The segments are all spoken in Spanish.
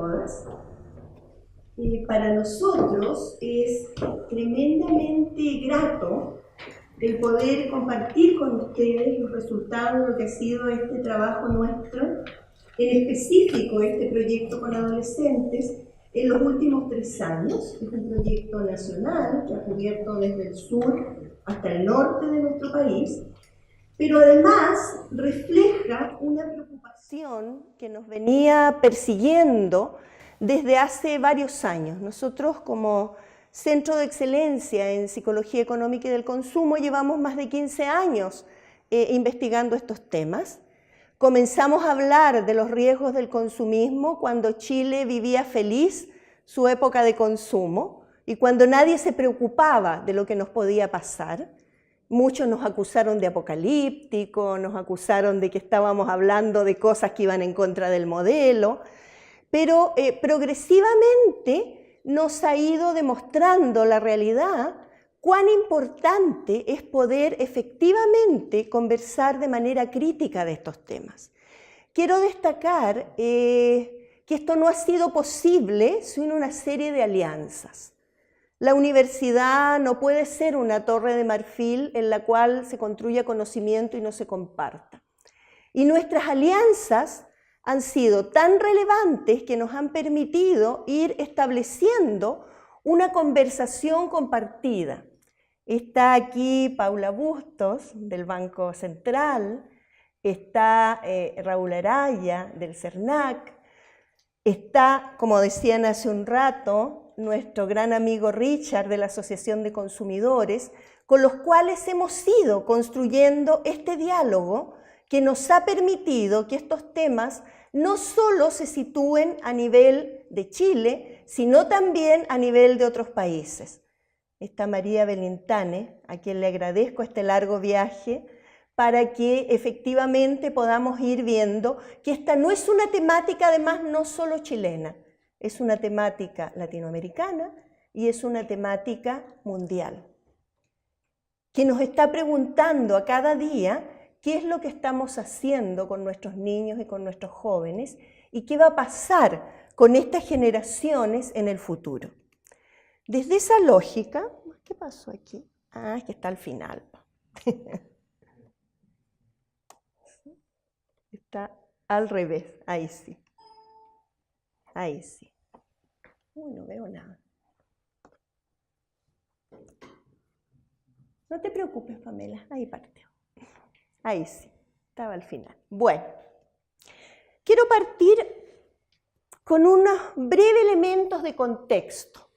todas. Para nosotros es tremendamente grato el poder compartir con ustedes los resultados de lo que ha sido este trabajo nuestro, en específico este proyecto con adolescentes, en los últimos 3 años. Es un proyecto nacional que ha cubierto desde el sur hasta el norte de nuestro país, pero además refleja una preocupación que nos venía persiguiendo desde hace varios años. Nosotros, como Centro de Excelencia en Psicología Económica y del Consumo, llevamos más de 15 años investigando estos temas. Comenzamos a hablar de los riesgos del consumismo cuando Chile vivía feliz su época de consumo y cuando nadie se preocupaba de lo que nos podía pasar. Muchos nos acusaron de apocalíptico, nos acusaron de que estábamos hablando de cosas que iban en contra del modelo, pero progresivamente nos ha ido demostrando la realidad cuán importante es poder efectivamente conversar de manera crítica de estos temas. Quiero destacar que esto no ha sido posible sin una serie de alianzas. La universidad no puede ser una torre de marfil en la cual se construya conocimiento y no se comparta. Y nuestras alianzas han sido tan relevantes que nos han permitido ir estableciendo una conversación compartida. Está aquí Paula Bustos, del Banco Central, está Raúl Araya, del CERNAC, está, como decían hace un rato, nuestro gran amigo Richard, de la Asociación de Consumidores, con los cuales hemos ido construyendo este diálogo que nos ha permitido que estos temas no solo se sitúen a nivel de Chile, sino también a nivel de otros países. Está María Belintane, a quien le agradezco este largo viaje, para que efectivamente podamos ir viendo que esta no es una temática, además, no solo chilena, es una temática latinoamericana y es una temática mundial, que nos está preguntando a cada día qué es lo que estamos haciendo con nuestros niños y con nuestros jóvenes y qué va a pasar con estas generaciones en el futuro. Desde esa lógica, ¿qué pasó aquí? Ah, es que está al final. Está al revés, ahí sí. Ahí sí. Uy, no veo nada. No te preocupes, Pamela, ahí partió. Ahí sí, estaba al final. Bueno, quiero partir con unos breves elementos de contexto.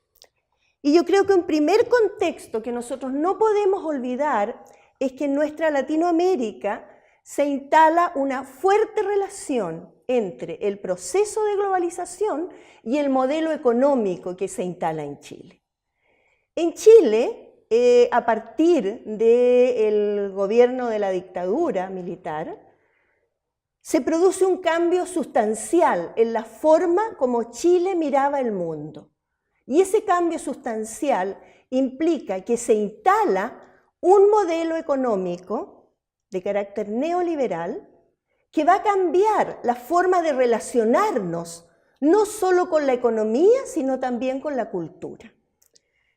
Y yo creo que un primer contexto que nosotros no podemos olvidar es que en nuestra Latinoamérica se instala una fuerte relación entre el proceso de globalización y el modelo económico que se instala en Chile. En Chile, a partir del gobierno de la dictadura militar, se produce un cambio sustancial en la forma como Chile miraba el mundo. Y ese cambio sustancial implica que se instala un modelo económico de carácter neoliberal que va a cambiar la forma de relacionarnos, no solo con la economía, sino también con la cultura.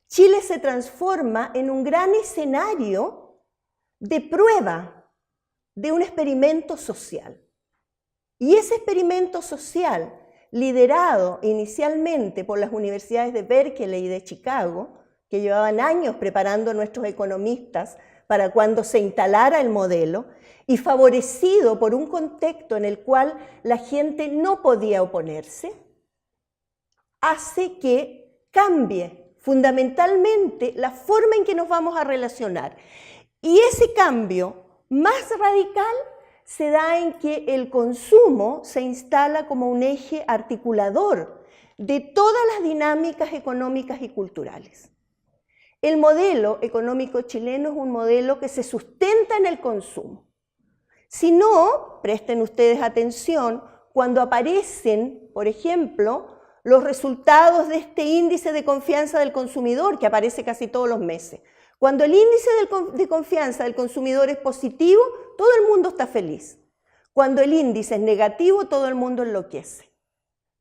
Chile se transforma en un gran escenario de prueba de un experimento social. Y ese experimento social, liderado inicialmente por las universidades de Berkeley y de Chicago, que llevaban años preparando a nuestros economistas para cuando se instalara el modelo, y favorecido por un contexto en el cual la gente no podía oponerse, hace que cambie fundamentalmente la forma en que nos vamos a relacionar. Y ese cambio más radical se da en que el consumo se instala como un eje articulador de todas las dinámicas económicas y culturales. El modelo económico chileno es un modelo que se sustenta en el consumo. Si no, presten ustedes atención, cuando aparecen, por ejemplo, los resultados de este índice de confianza del consumidor, que aparece casi todos los meses. Cuando el índice de confianza del consumidor es positivo, todo el mundo está feliz. Cuando el índice es negativo, todo el mundo enloquece.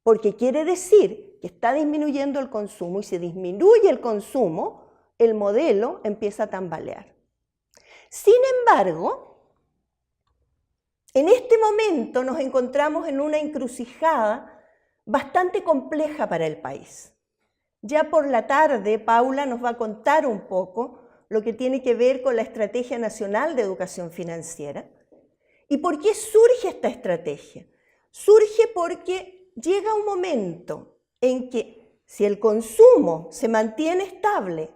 porque quiere decir que está disminuyendo el consumo y si disminuye el consumo, el modelo empieza a tambalear. Sin embargo, en este momento nos encontramos en una encrucijada bastante compleja para el país. Ya por la tarde, Paula nos va a contar un poco lo que tiene que ver con la Estrategia Nacional de Educación Financiera. ¿Y por qué surge esta estrategia? Surge porque llega un momento en que si el consumo se mantiene estable,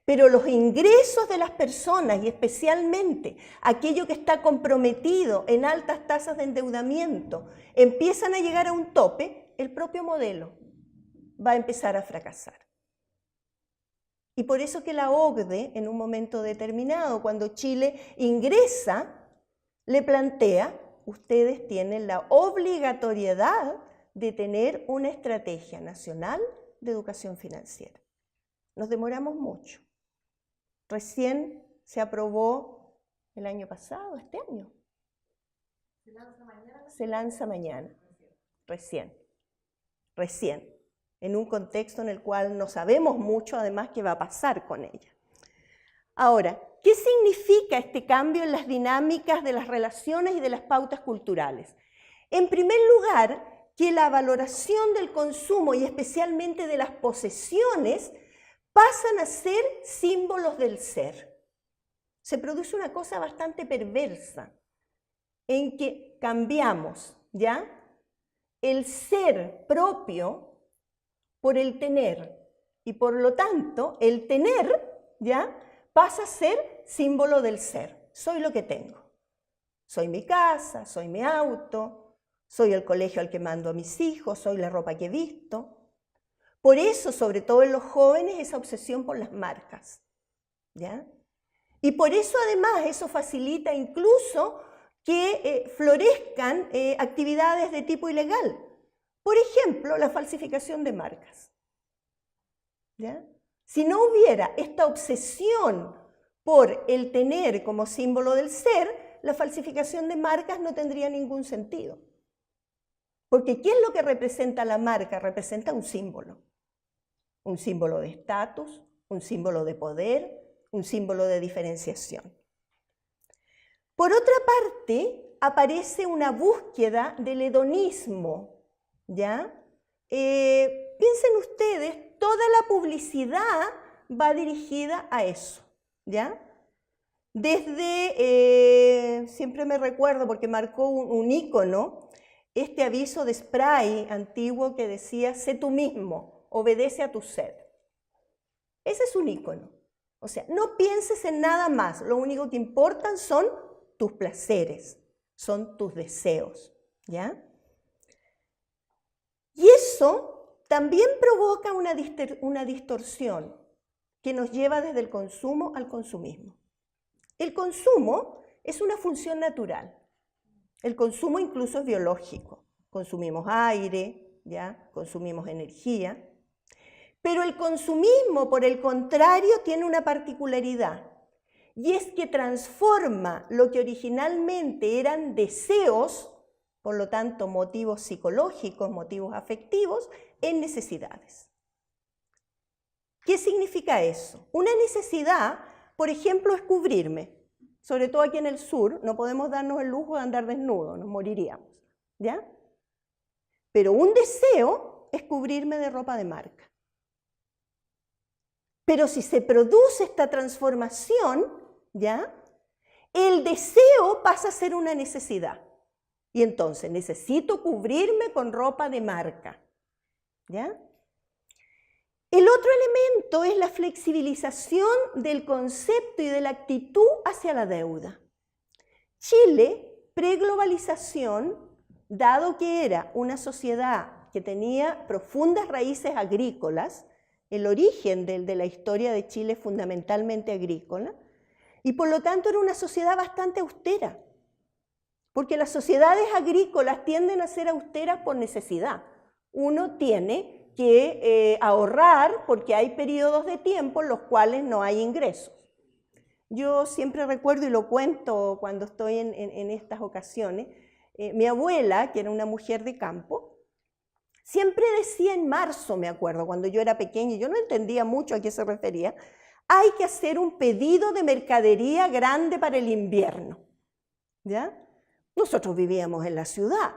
pero los ingresos de las personas y especialmente aquello que está comprometido en altas tasas de endeudamiento empiezan a llegar a un tope, el propio modelo va a empezar a fracasar. Y por eso que la OCDE, en un momento determinado, cuando Chile ingresa, le plantea, ustedes tienen la obligatoriedad de tener una estrategia nacional de educación financiera. Nos demoramos mucho. Recién se aprobó el año pasado, este año. ¿Se lanza mañana? Se lanza mañana, recién, en un contexto en el cual no sabemos mucho, además, qué va a pasar con ella. Ahora, ¿qué significa este cambio en las dinámicas de las relaciones y de las pautas culturales? En primer lugar, que la valoración del consumo y especialmente de las posesiones pasan a ser símbolos del ser. Se produce una cosa bastante perversa en que cambiamos, ¿ya?, el ser propio por el tener y por lo tanto el tener, ¿ya?, pasa a ser símbolo del ser. Soy lo que tengo. Soy mi casa, soy mi auto, soy el colegio al que mando a mis hijos, soy la ropa que he visto. Por eso, sobre todo en los jóvenes, esa obsesión por las marcas, ¿ya? Y por eso, además, eso facilita incluso que florezcan actividades de tipo ilegal. Por ejemplo, la falsificación de marcas, ¿ya? Si no hubiera esta obsesión por el tener como símbolo del ser, la falsificación de marcas no tendría ningún sentido. Porque ¿qué es lo que representa la marca? Representa un símbolo de estatus, un símbolo de poder, un símbolo de diferenciación. Por otra parte, aparece una búsqueda del hedonismo, ¿ya? Piensen ustedes, toda la publicidad va dirigida a eso, ¿ya? Desde, siempre me recuerdo porque marcó un ícono, este aviso de spray antiguo que decía, sé tú mismo, obedece a tu sed. Ese es un ícono. O sea, no pienses en nada más, lo único que importan son tus placeres, son tus deseos, ¿ya? Y eso también provoca una distorsión que nos lleva desde el consumo al consumismo. El consumo es una función natural. El consumo incluso es biológico. Consumimos aire, ¿ya? Consumimos energía. Pero el consumismo, por el contrario, tiene una particularidad. Y es que transforma lo que originalmente eran deseos, por lo tanto motivos psicológicos, motivos afectivos, en necesidades. ¿Qué significa eso? Una necesidad, por ejemplo, es cubrirme. Sobre todo aquí en el sur, no podemos darnos el lujo de andar desnudos, nos moriríamos, ¿ya? Pero un deseo es cubrirme de ropa de marca. Pero si se produce esta transformación, ¿ya?, el deseo pasa a ser una necesidad. Y entonces necesito cubrirme con ropa de marca, ¿ya? El otro elemento es la flexibilización del concepto y de la actitud hacia la deuda. Chile, preglobalización, dado que era una sociedad que tenía profundas raíces agrícolas, el origen de la historia de Chile es fundamentalmente agrícola, y por lo tanto era una sociedad bastante austera, porque las sociedades agrícolas tienden a ser austeras por necesidad. Uno tiene que ahorrar porque hay periodos de tiempo en los cuales no hay ingresos. Yo siempre recuerdo y lo cuento cuando estoy en estas ocasiones, mi abuela, que era una mujer de campo, siempre decía en marzo, me acuerdo, cuando yo era pequeña, yo no entendía mucho a qué se refería, hay que hacer un pedido de mercadería grande para el invierno. ¿Ya? Nosotros vivíamos en la ciudad,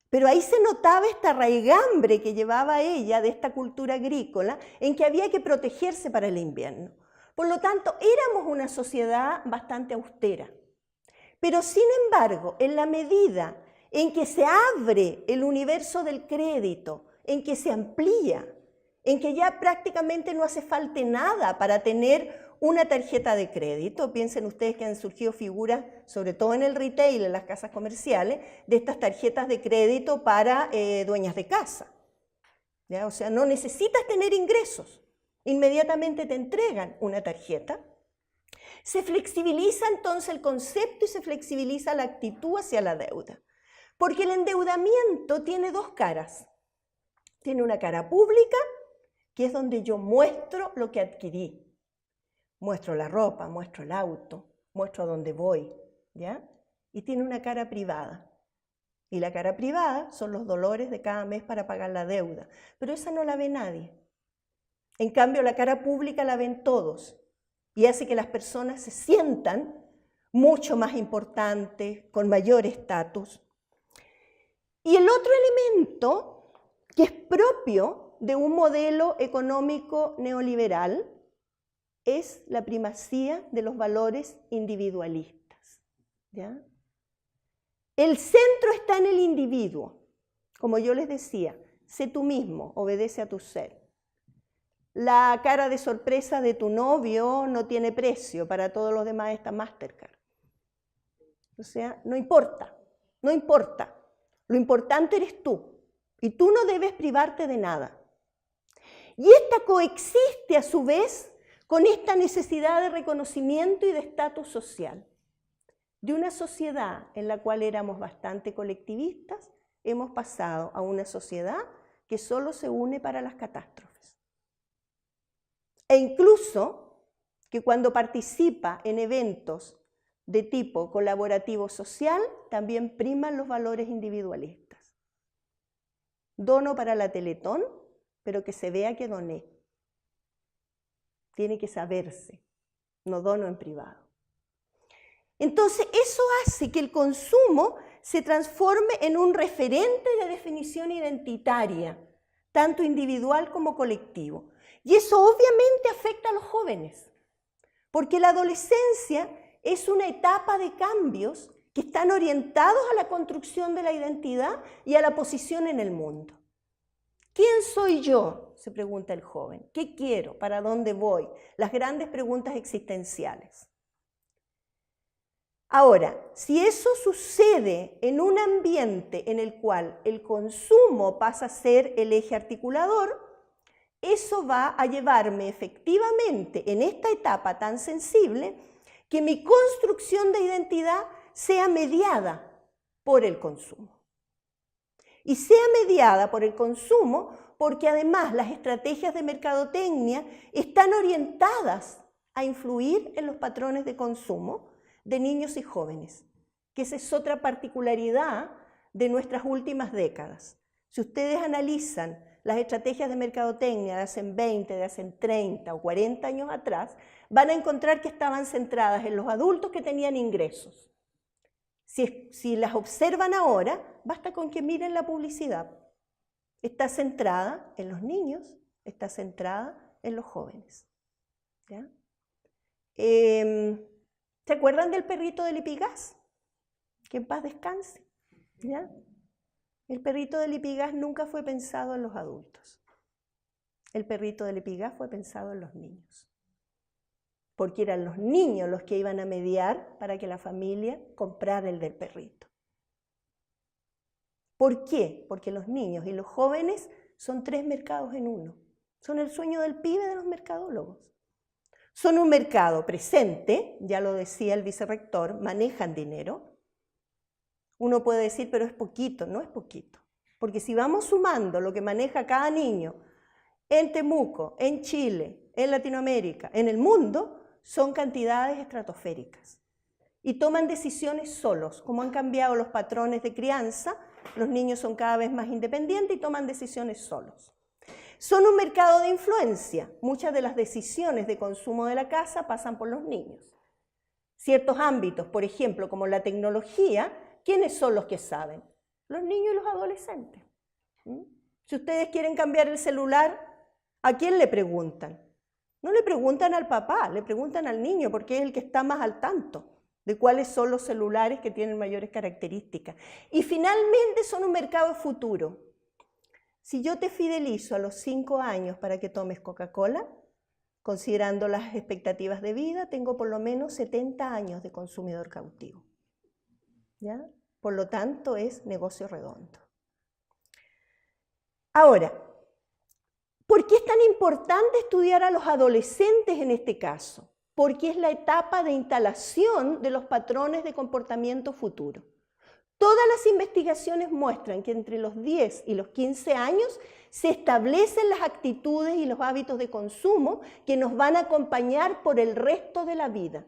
pero ahí se notaba esta raigambre que llevaba ella de esta cultura agrícola en que había que protegerse para el invierno. Por lo tanto, éramos una sociedad bastante austera. Pero sin embargo, en la medida en que se abre el universo del crédito, en que se amplía, en que ya prácticamente no hace falta nada para tener una tarjeta de crédito. Piensen ustedes que han surgido figuras, sobre todo en el retail, en las casas comerciales, de estas tarjetas de crédito para dueñas de casa. ¿Ya? O sea, no necesitas tener ingresos, inmediatamente te entregan una tarjeta. Se flexibiliza entonces el concepto y se flexibiliza la actitud hacia la deuda. Porque el endeudamiento tiene dos caras. Tiene una cara pública, que es donde yo muestro lo que adquirí. Muestro la ropa, muestro el auto, muestro a dónde voy, ¿ya? Y tiene una cara privada. Y la cara privada son los dolores de cada mes para pagar la deuda. Pero esa no la ve nadie. En cambio, la cara pública la ven todos. Y hace que las personas se sientan mucho más importantes, con mayor estatus. Y el otro elemento que es propio de un modelo económico neoliberal es la primacía de los valores individualistas. ¿Ya? El centro está en el individuo. Como yo les decía, sé tú mismo, obedece a tu ser. La cara de sorpresa de tu novio no tiene precio, para todos los demás está Mastercard. O sea, no importa, no importa. Lo importante eres tú y tú no debes privarte de nada. Y esta coexiste a su vez con esta necesidad de reconocimiento y de estatus social. De una sociedad en la cual éramos bastante colectivistas, hemos pasado a una sociedad que solo se une para las catástrofes. E incluso que cuando participa en eventos de tipo colaborativo social, también priman los valores individualistas. Dono para la Teletón, pero que se vea que doné. Tiene que saberse, no dono en privado. Entonces, eso hace que el consumo se transforme en un referente de definición identitaria, tanto individual como colectivo. Y eso obviamente afecta a los jóvenes, porque la adolescencia es una etapa de cambios que están orientados a la construcción de la identidad y a la posición en el mundo. ¿Quién soy yo?, se pregunta el joven. ¿Qué quiero? ¿Para dónde voy? Las grandes preguntas existenciales. Ahora, si eso sucede en un ambiente en el cual el consumo pasa a ser el eje articulador, eso va a llevarme efectivamente en esta etapa tan sensible que mi construcción de identidad sea mediada por el consumo. Y sea mediada por el consumo porque además las estrategias de mercadotecnia están orientadas a influir en los patrones de consumo de niños y jóvenes, que esa es otra particularidad de nuestras últimas décadas. Si ustedes analizan las estrategias de mercadotecnia de hace 20, de hace 30 o 40 años atrás, van a encontrar que estaban centradas en los adultos que tenían ingresos. Si las observan ahora, basta con que miren la publicidad. Está centrada en los niños, está centrada en los jóvenes. ¿Ya? ¿Se acuerdan del perrito del Lipigas? Que en paz descanse. ¿Ya? El perrito del Lipigas nunca fue pensado en los adultos. El perrito del Lipigas fue pensado en los niños. Porque eran los niños los que iban a mediar para que la familia comprara el del perrito. ¿Por qué? Porque los niños y los jóvenes son tres mercados en uno. Son el sueño del pibe de los mercadólogos. Son un mercado presente, ya lo decía el vicerrector, manejan dinero. Uno puede decir, pero es poquito. No es poquito. Porque si vamos sumando lo que maneja cada niño en Temuco, en Chile, en Latinoamérica, en el mundo, son cantidades estratosféricas. Y toman decisiones solos. Como han cambiado los patrones de crianza, Los niños son cada vez más independientes y toman decisiones solos. Son un mercado de influencia. Muchas de las decisiones de consumo de la casa pasan por los niños. Ciertos ámbitos, por ejemplo, como la tecnología, ¿quiénes son los que saben? Los niños y los adolescentes. Si ustedes quieren cambiar el celular, ¿a quién le preguntan? No le preguntan al papá, le preguntan al niño, porque es el que está más al tanto de cuáles son los celulares que tienen mayores características. Y finalmente son un mercado futuro. Si yo te fidelizo a los 5 años para que tomes Coca-Cola, considerando las expectativas de vida, tengo por lo menos 70 años de consumidor cautivo. ¿Ya? Por lo tanto, es negocio redondo. Ahora, ¿por qué es tan importante estudiar a los adolescentes en este caso? Porque es la etapa de instalación de los patrones de comportamiento futuro. Todas las investigaciones muestran que entre los 10 y los 15 años se establecen las actitudes y los hábitos de consumo que nos van a acompañar por el resto de la vida.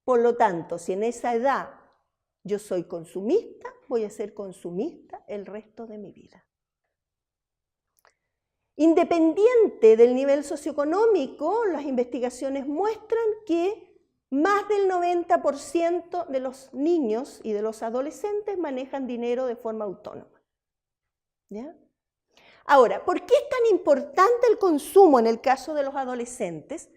Por lo tanto, si en esa edad yo soy consumista, voy a ser consumista el resto de mi vida. Independiente del nivel socioeconómico, las investigaciones muestran que más del 90% de los niños y de los adolescentes manejan dinero de forma autónoma. ¿Ya? Ahora, ¿por qué es tan importante el consumo en el caso de los adolescentes?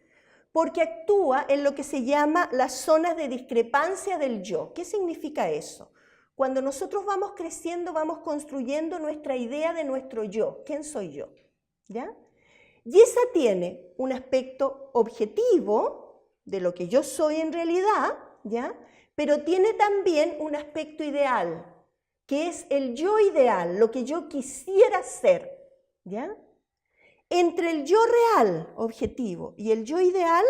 Porque actúa en lo que se llama las zonas de discrepancia del yo. ¿Qué significa eso? Cuando nosotros vamos creciendo, vamos construyendo nuestra idea de nuestro yo. ¿Quién soy yo? ¿Ya? Y esa tiene un aspecto objetivo de lo que yo soy en realidad, ¿ya? Pero tiene también un aspecto ideal, que es el yo ideal, lo que yo quisiera ser, ¿ya? Entre el yo real, objetivo, y el yo ideal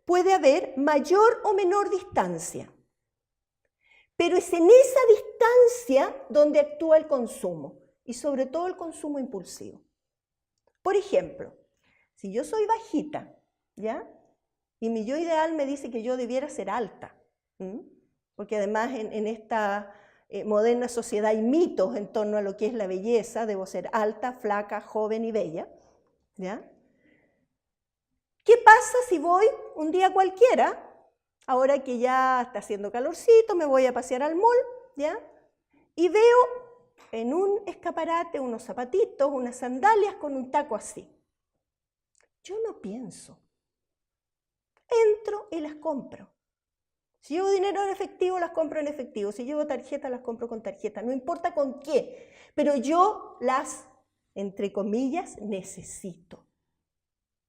puede haber mayor o menor distancia. Pero es en esa distancia donde actúa el consumo, y sobre todo el consumo impulsivo. Por ejemplo, si yo soy bajita, ¿ya? Y mi yo ideal me dice que yo debiera ser alta, porque además en esta moderna sociedad hay mitos en torno a lo que es la belleza, debo ser alta, flaca, joven y bella, ¿ya? ¿Qué pasa si voy un día cualquiera, ahora que ya está haciendo calorcito, me voy a pasear al mall, ¿ya? Y veo en un escaparate unos zapatitos, unas sandalias con un taco así? Yo no pienso. Entro y las compro. Si llevo dinero en efectivo, las compro en efectivo. Si llevo tarjeta, las compro con tarjeta. No importa con qué, pero yo las, entre comillas, necesito.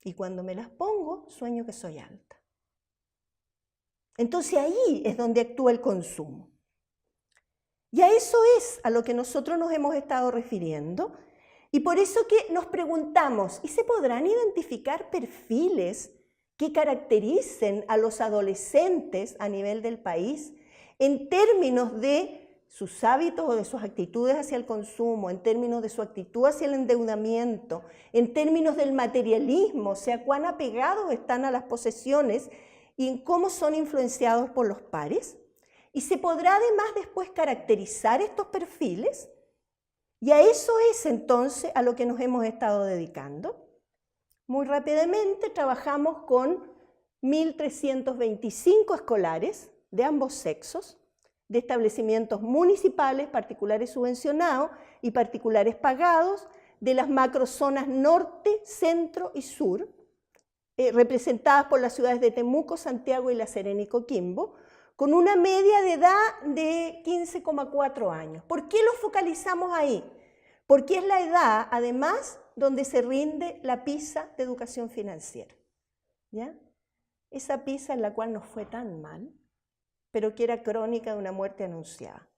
Y cuando me las pongo, sueño que soy alta. Entonces ahí es donde actúa el consumo. Y a eso es a lo que nosotros nos hemos estado refiriendo. Y por eso que nos preguntamos, ¿y se podrán identificar perfiles que caractericen a los adolescentes a nivel del país en términos de sus hábitos o de sus actitudes hacia el consumo, en términos de su actitud hacia el endeudamiento, en términos del materialismo, o sea, cuán apegados están a las posesiones y en cómo son influenciados por los pares? ¿Y se podrá además después caracterizar estos perfiles? Y a eso es entonces a lo que nos hemos estado dedicando. Muy rápidamente trabajamos con 1.325 escolares de ambos sexos, de establecimientos municipales, particulares subvencionados y particulares pagados, de las macrozonas norte, centro y sur, representadas por las ciudades de Temuco, Santiago y La Serena y Coquimbo, con una media de edad de 15,4 años. ¿Por qué lo focalizamos ahí? Porque es la edad, además, donde se rinde la PISA de educación financiera. ¿Ya? Esa PISA en la cual nos fue tan mal, pero que era crónica de una muerte anunciada.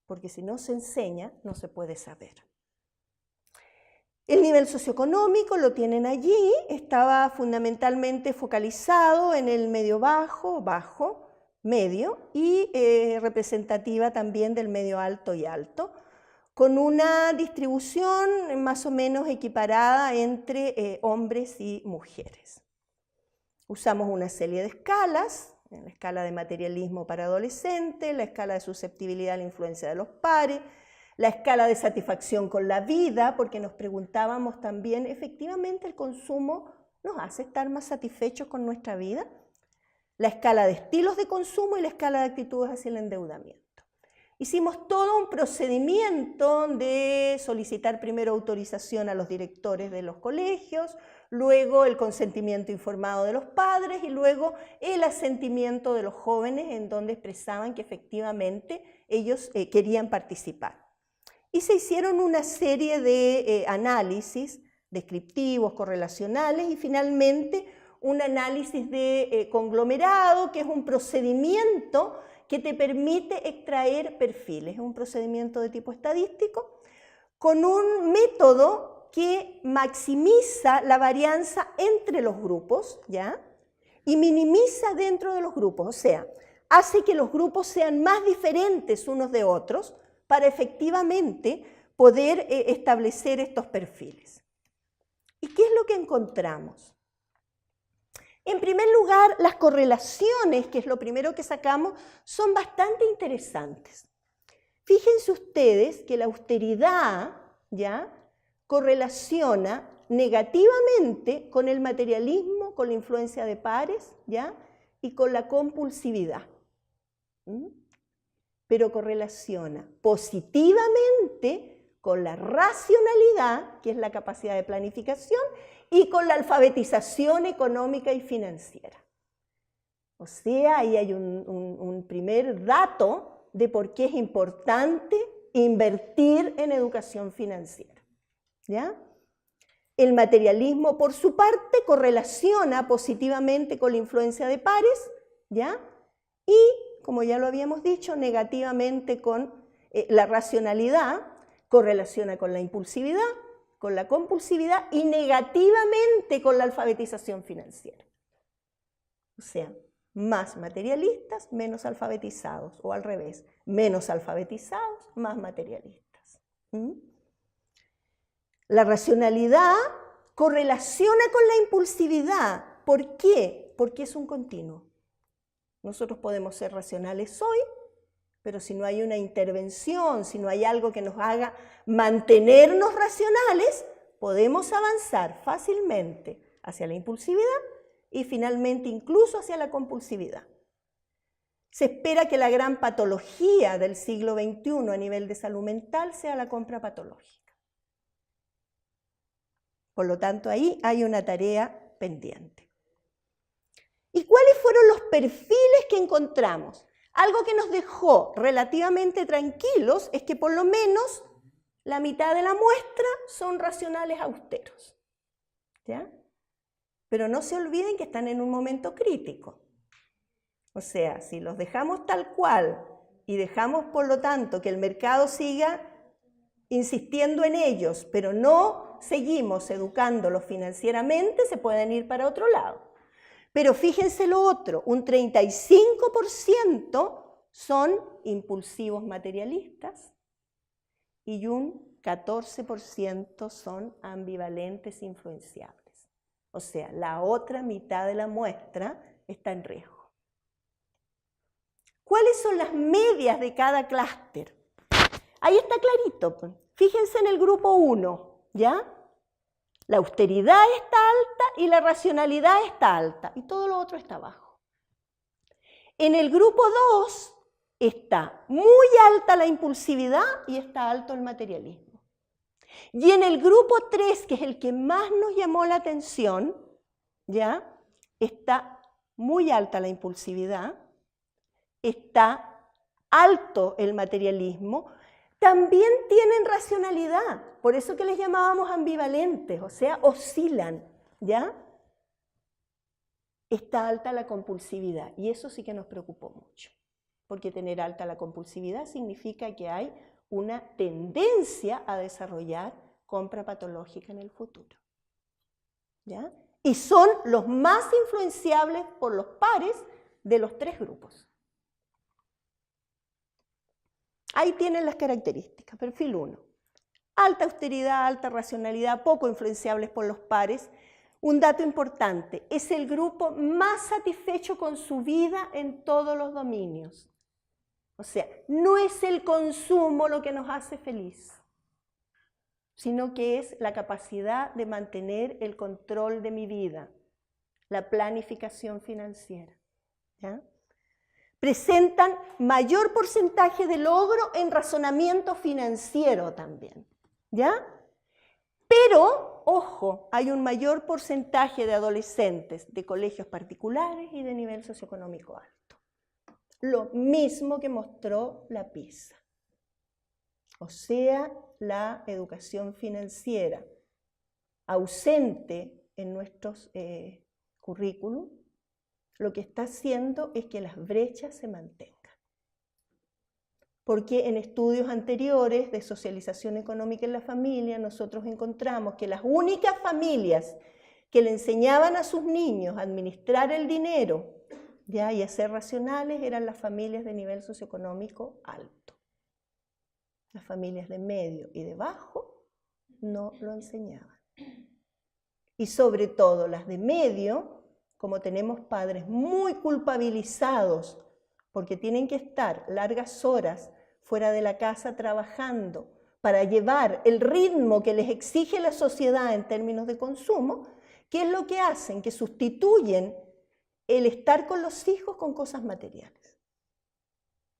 Porque si no se enseña, no se puede saber. El nivel socioeconómico lo tienen allí, estaba fundamentalmente focalizado en el medio bajo, bajo, medio y representativa también del medio alto y alto, con una distribución más o menos equiparada entre hombres y mujeres. Usamos una serie de escalas, la escala de materialismo para adolescentes, la escala de susceptibilidad a la influencia de los pares, la escala de satisfacción con la vida, porque nos preguntábamos también, ¿efectivamente el consumo nos hace estar más satisfechos con nuestra vida? La escala de estilos de consumo y la escala de actitudes hacia el endeudamiento. Hicimos todo un procedimiento de solicitar primero autorización a los directores de los colegios, luego el consentimiento informado de los padres y luego el asentimiento de los jóvenes en donde expresaban que efectivamente ellos querían participar. Y se hicieron una serie de análisis descriptivos, correlacionales y finalmente un análisis de conglomerado, que es un procedimiento que te permite extraer perfiles. Es un procedimiento de tipo estadístico con un método que maximiza la varianza entre los grupos, ¿ya? Y minimiza dentro de los grupos, o sea, hace que los grupos sean más diferentes unos de otros para efectivamente poder establecer estos perfiles. ¿Y qué es lo que encontramos? En primer lugar, las correlaciones, que es lo primero que sacamos, son bastante interesantes. Fíjense ustedes que la austeridad, ¿ya?, correlaciona negativamente con el materialismo, con la influencia de pares, ¿ya?, y con la compulsividad. Pero correlaciona positivamente con la racionalidad, que es la capacidad de planificación, y con la alfabetización económica y financiera. O sea, ahí hay un primer dato de por qué es importante invertir en educación financiera, ¿ya? El materialismo, por su parte, correlaciona positivamente con la influencia de pares, ¿ya? Y, como ya lo habíamos dicho, negativamente con la racionalidad, correlaciona con la impulsividad, con la compulsividad y negativamente con la alfabetización financiera. O sea, más materialistas, menos alfabetizados, o al revés, menos alfabetizados, más materialistas. La racionalidad correlaciona con la impulsividad. ¿Por qué? Porque es un continuo. Nosotros podemos ser racionales hoy, pero si no hay una intervención, si no hay algo que nos haga mantenernos racionales, podemos avanzar fácilmente hacia la impulsividad y finalmente incluso hacia la compulsividad. Se espera que la gran patología del siglo XXI a nivel de salud mental sea la compra patológica. Por lo tanto, ahí hay una tarea pendiente. ¿Y cuáles fueron los perfiles que encontramos? Algo que nos dejó relativamente tranquilos es que por lo menos la mitad de la muestra son racionales austeros, ¿ya? Pero no se olviden que están en un momento crítico. O sea, si los dejamos tal cual y dejamos, por lo tanto, que el mercado siga insistiendo en ellos, pero no seguimos educándolos financieramente, se pueden ir para otro lado. Pero fíjense lo otro, un 35% son impulsivos materialistas y un 14% son ambivalentes influenciables. O sea, la otra mitad de la muestra está en riesgo. ¿Cuáles son las medias de cada clúster? Ahí está clarito. Fíjense en el grupo 1, ¿ya? La austeridad está alta y la racionalidad está alta y todo lo otro está bajo. En el grupo 2 está muy alta la impulsividad y está alto el materialismo. Y en el grupo 3, que es el que más nos llamó la atención, ¿ya?, está muy alta la impulsividad, está alto el materialismo. También tienen racionalidad, por eso que les llamábamos ambivalentes, o sea, oscilan, ¿ya? Está alta la compulsividad y eso sí que nos preocupó mucho, porque tener alta la compulsividad significa que hay una tendencia a desarrollar compra patológica en el futuro, ¿ya? Y son los más influenciables por los pares de los 3 grupos. Ahí tienen las características. Perfil 1. Alta austeridad, alta racionalidad, poco influenciables por los pares. Un dato importante, es el grupo más satisfecho con su vida en todos los dominios. O sea, no es el consumo lo que nos hace feliz, sino que es la capacidad de mantener el control de mi vida, la planificación financiera. ¿Ya? Presentan mayor porcentaje de logro en razonamiento financiero también. ¿Ya? Pero, ojo, hay un mayor porcentaje de adolescentes de colegios particulares y de nivel socioeconómico alto. Lo mismo que mostró la PISA. O sea, la educación financiera ausente en nuestros currículum, lo que está haciendo es que las brechas se mantengan. Porque en estudios anteriores de socialización económica en la familia, nosotros encontramos que las únicas familias que le enseñaban a sus niños a administrar el dinero, ¿ya? Y a ser racionales eran las familias de nivel socioeconómico alto. Las familias de medio y de bajo no lo enseñaban. Y sobre todo las de medio, como tenemos padres muy culpabilizados porque tienen que estar largas horas fuera de la casa trabajando para llevar el ritmo que les exige la sociedad en términos de consumo, ¿qué es lo que hacen? Que sustituyen el estar con los hijos con cosas materiales.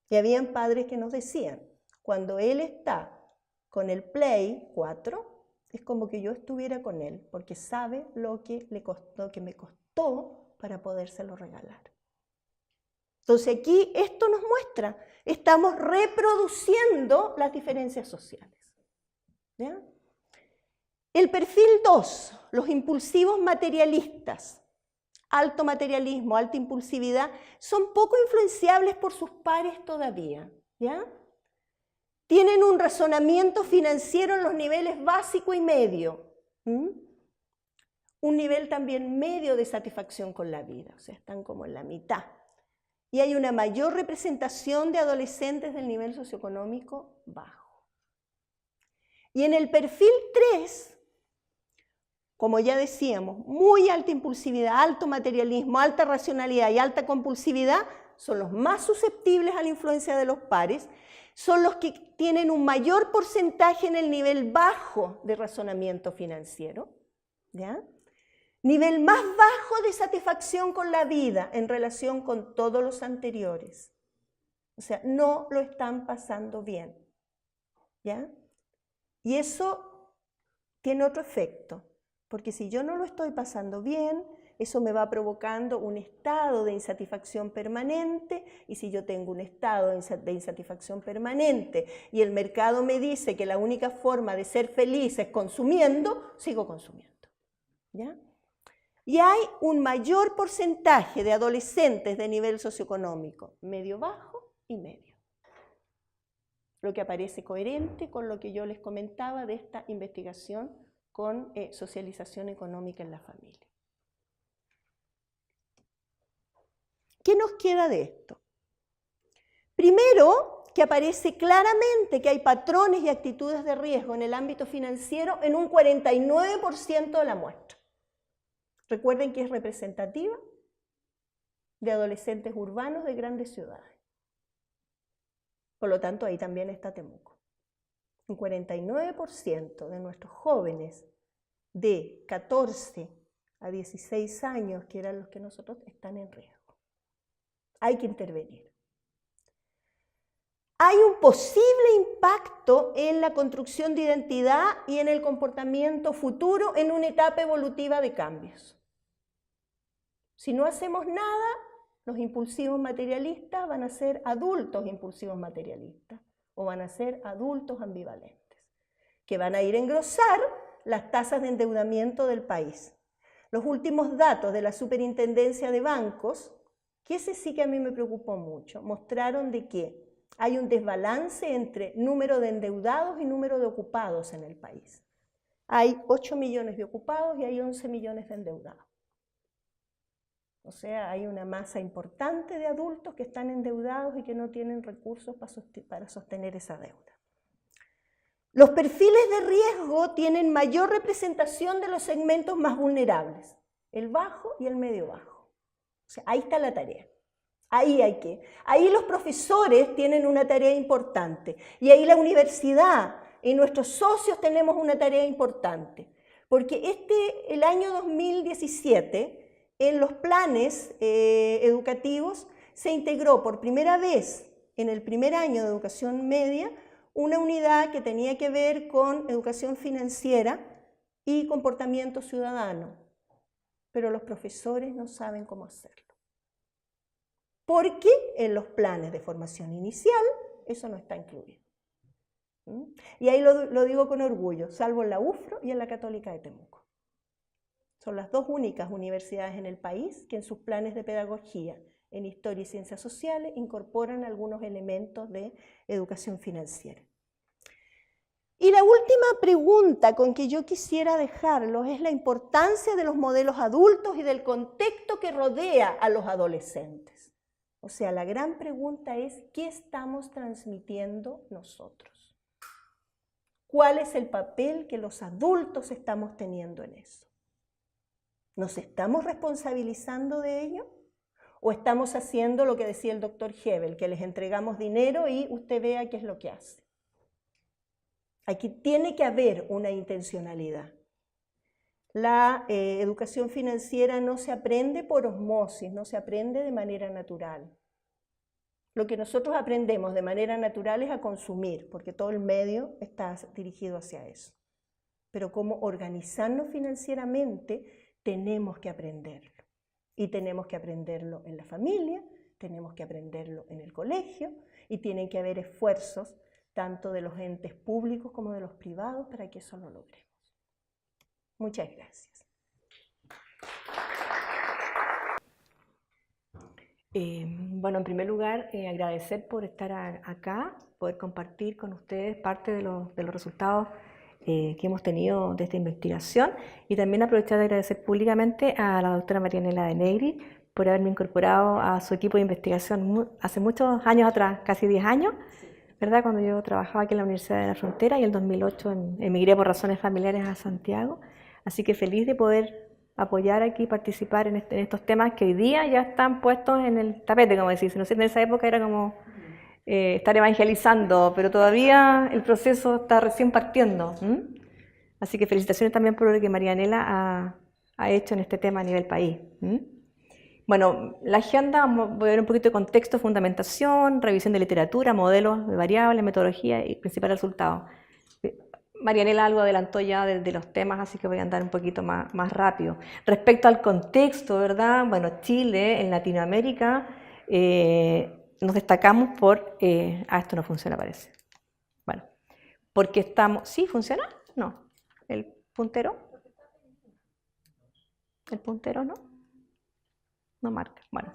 Y habían padres que nos decían, cuando él está con el Play 4, es como que yo estuviera con él, porque sabe lo que me costó para podérselo regalar. Entonces aquí esto nos muestra, estamos reproduciendo las diferencias sociales. ¿Ya? El perfil 2, los impulsivos materialistas, alto materialismo, alta impulsividad, son poco influenciables por sus pares todavía. ¿Ya? Tienen un razonamiento financiero en los niveles básico y medio. Un nivel también medio de satisfacción con la vida, o sea, están como en la mitad. Y hay una mayor representación de adolescentes del nivel socioeconómico bajo. Y en el perfil 3, como ya decíamos, muy alta impulsividad, alto materialismo, alta racionalidad y alta compulsividad, son los más susceptibles a la influencia de los pares, son los que tienen un mayor porcentaje en el nivel bajo de razonamiento financiero, ¿ya? Nivel más bajo de satisfacción con la vida en relación con todos los anteriores. O sea, no lo están pasando bien, ¿ya? Y eso tiene otro efecto, porque si yo no lo estoy pasando bien, eso me va provocando un estado de insatisfacción permanente, y si yo tengo un estado de insatisfacción permanente y el mercado me dice que la única forma de ser feliz es consumiendo, sigo consumiendo, ¿ya? Y hay un mayor porcentaje de adolescentes de nivel socioeconómico medio bajo y medio. Lo que aparece coherente con lo que yo les comentaba de esta investigación con socialización económica en la familia. ¿Qué nos queda de esto? Primero, que aparece claramente que hay patrones y actitudes de riesgo en el ámbito financiero en un 49% de la muestra. Recuerden que es representativa de adolescentes urbanos de grandes ciudades. Por lo tanto, ahí también está Temuco. Un 49% de nuestros jóvenes de 14 a 16 años, que eran los que nosotros, están en riesgo. Hay que intervenir. Hay un posible impacto en la construcción de identidad y en el comportamiento futuro en una etapa evolutiva de cambios. Si no hacemos nada, los impulsivos materialistas van a ser adultos impulsivos materialistas o van a ser adultos ambivalentes, que van a ir a engrosar las tasas de endeudamiento del país. Los últimos datos de la Superintendencia de Bancos, que ese sí que a mí me preocupó mucho, mostraron de que hay un desbalance entre número de endeudados y número de ocupados en el país. Hay 8 millones de ocupados y hay 11 millones de endeudados. O sea, hay una masa importante de adultos que están endeudados y que no tienen recursos para sostener esa deuda. Los perfiles de riesgo tienen mayor representación de los segmentos más vulnerables, el bajo y el medio bajo. O sea, ahí está la tarea. Ahí los profesores tienen una tarea importante y ahí la universidad y nuestros socios tenemos una tarea importante, porque el año 2017 en los planes educativos se integró por primera vez en el primer año de educación media una unidad que tenía que ver con educación financiera y comportamiento ciudadano, pero los profesores no saben cómo hacerlo. Porque en los planes de formación inicial eso no está incluido. Y ahí lo digo con orgullo, salvo en la UFRO y en la Católica de Temuco. Son las dos únicas universidades en el país que en sus planes de pedagogía en Historia y Ciencias Sociales incorporan algunos elementos de educación financiera. Y la última pregunta con que yo quisiera dejarlos es la importancia de los modelos adultos y del contexto que rodea a los adolescentes. O sea, la gran pregunta es, ¿qué estamos transmitiendo nosotros? ¿Cuál es el papel que los adultos estamos teniendo en eso? ¿Nos estamos responsabilizando de ello? ¿O estamos haciendo lo que decía el doctor Hebel, que les entregamos dinero y usted vea qué es lo que hace? Aquí tiene que haber una intencionalidad. La educación financiera no se aprende por osmosis, no se aprende de manera natural. Lo que nosotros aprendemos de manera natural es a consumir, porque todo el medio está dirigido hacia eso. Pero cómo organizarnos financieramente tenemos que aprenderlo. Y tenemos que aprenderlo en la familia, tenemos que aprenderlo en el colegio, y tienen que haber esfuerzos tanto de los entes públicos como de los privados para que eso lo logremos. Muchas gracias. Bueno, en primer lugar, agradecer por estar acá, poder compartir con ustedes parte de los resultados que hemos tenido de esta investigación, y también aprovechar de agradecer públicamente a la doctora Marianela De Negri por haberme incorporado a su equipo de investigación hace muchos años atrás, casi 10 años, ¿verdad? Cuando yo trabajaba aquí en la Universidad de la Frontera, y en el 2008 emigré por razones familiares a Santiago. Así que feliz de poder apoyar aquí, participar en estos temas que hoy día ya están puestos en el tapete, como decís. No sé, en esa época era como estar evangelizando, pero todavía el proceso está recién partiendo. Así que felicitaciones también por lo que Marianela ha hecho en este tema a nivel país. Bueno, la agenda, voy a ver un poquito de contexto, fundamentación, revisión de literatura, modelos de variables, metodología y principales resultados. Marianela algo adelantó ya de los temas, así que voy a andar un poquito más rápido. Respecto al contexto, ¿verdad? Bueno, Chile, en Latinoamérica, nos destacamos por... esto no funciona, parece. Bueno, porque estamos... ¿Sí funciona? No. ¿El puntero? ¿El puntero no? No marca. Bueno.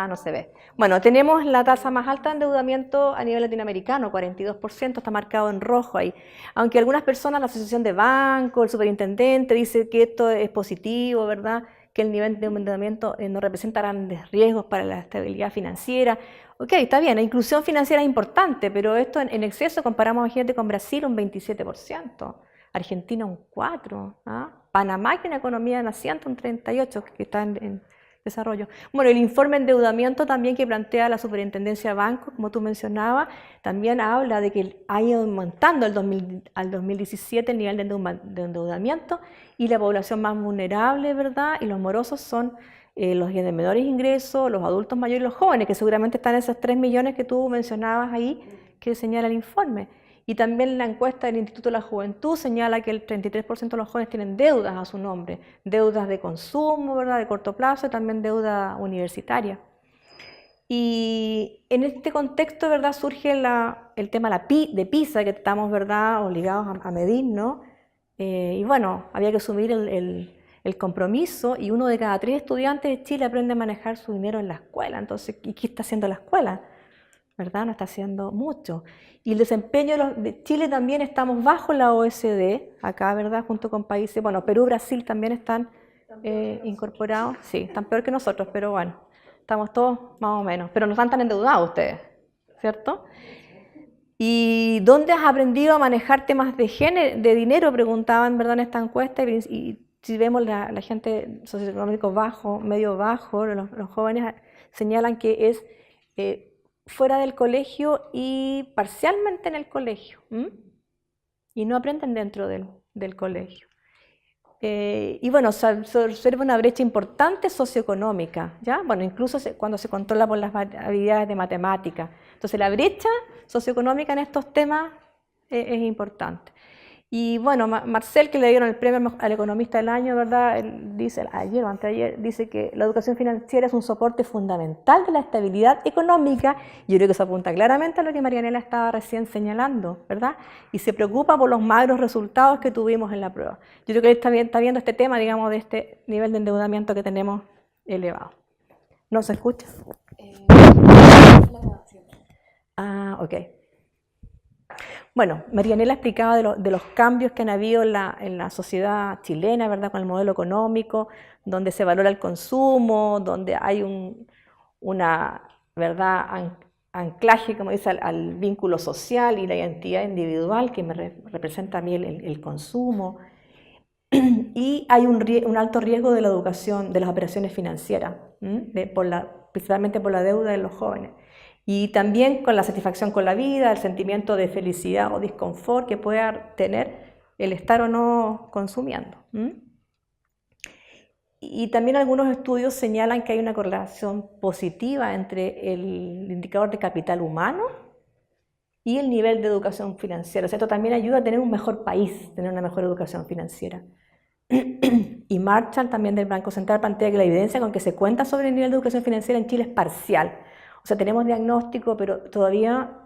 No se ve. Bueno, tenemos la tasa más alta de endeudamiento a nivel latinoamericano, 42%, está marcado en rojo ahí. Aunque algunas personas, la Asociación de Bancos, el superintendente, dice que esto es positivo, ¿verdad? Que el nivel de endeudamiento no representa grandes riesgos para la estabilidad financiera. Ok, está bien, la inclusión financiera es importante, pero esto en exceso, comparamos, imagínate, con Brasil, un 27%, Argentina un 4%, Panamá, que es una economía naciente, un 38%, que está en desarrollo. Bueno, el informe de endeudamiento también que plantea la Superintendencia de Bancos, como tú mencionabas, también habla de que ha ido aumentando al 2017 el nivel de endeudamiento, y la población más vulnerable, ¿verdad? Y los morosos son los de menores ingresos, los adultos mayores y los jóvenes, que seguramente están en esos 3 millones que tú mencionabas ahí, que señala el informe. Y también la encuesta del Instituto de la Juventud señala que el 33% de los jóvenes tienen deudas a su nombre, deudas de consumo, ¿verdad?, de corto plazo, y también deuda universitaria. Y en este contexto, ¿verdad?, surge el tema de PISA, que estamos, ¿verdad?, obligados a medir, ¿no? Y bueno, había que asumir el compromiso, y 1 de cada 3 estudiantes de Chile aprende a manejar su dinero en la escuela. Entonces, ¿y qué está haciendo la escuela? ¿Verdad? No está haciendo mucho. Y el desempeño de Chile también, estamos bajo la OECD, acá, ¿verdad?, junto con países, bueno, Perú, Brasil también están incorporados, sí, están peor que nosotros, pero bueno, estamos todos más o menos, pero no están tan endeudados ustedes, ¿cierto? ¿Y dónde has aprendido a manejar temas de dinero? Preguntaban, ¿verdad?, en esta encuesta, y si vemos la gente socioeconómico bajo, medio bajo, los jóvenes señalan que es fuera del colegio y parcialmente en el colegio, y no aprenden dentro del colegio. Y bueno, se observa una brecha importante socioeconómica, ¿ya? Bueno, incluso cuando se controla por las habilidades de matemática. Entonces la brecha socioeconómica en estos temas es importante. Y bueno, Marcel, que le dieron el premio al economista del año, ¿verdad? Él dice, ayer o anteayer, dice que la educación financiera es un soporte fundamental de la estabilidad económica. Yo creo que eso apunta claramente a lo que Marianela estaba recién señalando, ¿verdad? Y se preocupa por los magros resultados que tuvimos en la prueba. Yo creo que él está viendo este tema, digamos, de este nivel de endeudamiento que tenemos elevado. ¿No se escucha? Ah, ok. Bueno, Marianela explicaba de los cambios que han habido en la sociedad chilena, ¿verdad? Con el modelo económico, donde se valora el consumo, donde hay ¿verdad? Anclaje, como dice, al vínculo social y la identidad individual que me representa a mí el consumo. Y hay un alto riesgo de la educación, de las operaciones financieras, principalmente por la deuda de los jóvenes. Y también con la satisfacción con la vida, el sentimiento de felicidad o disconfort que pueda tener el estar o no consumiendo. Y también algunos estudios señalan que hay una correlación positiva entre el indicador de capital humano y el nivel de educación financiera. O sea, esto también ayuda a tener un mejor país, tener una mejor educación financiera. Y Marshall, también del Banco Central, plantea que la evidencia con que se cuenta sobre el nivel de educación financiera en Chile es parcial. O sea, tenemos diagnóstico, pero todavía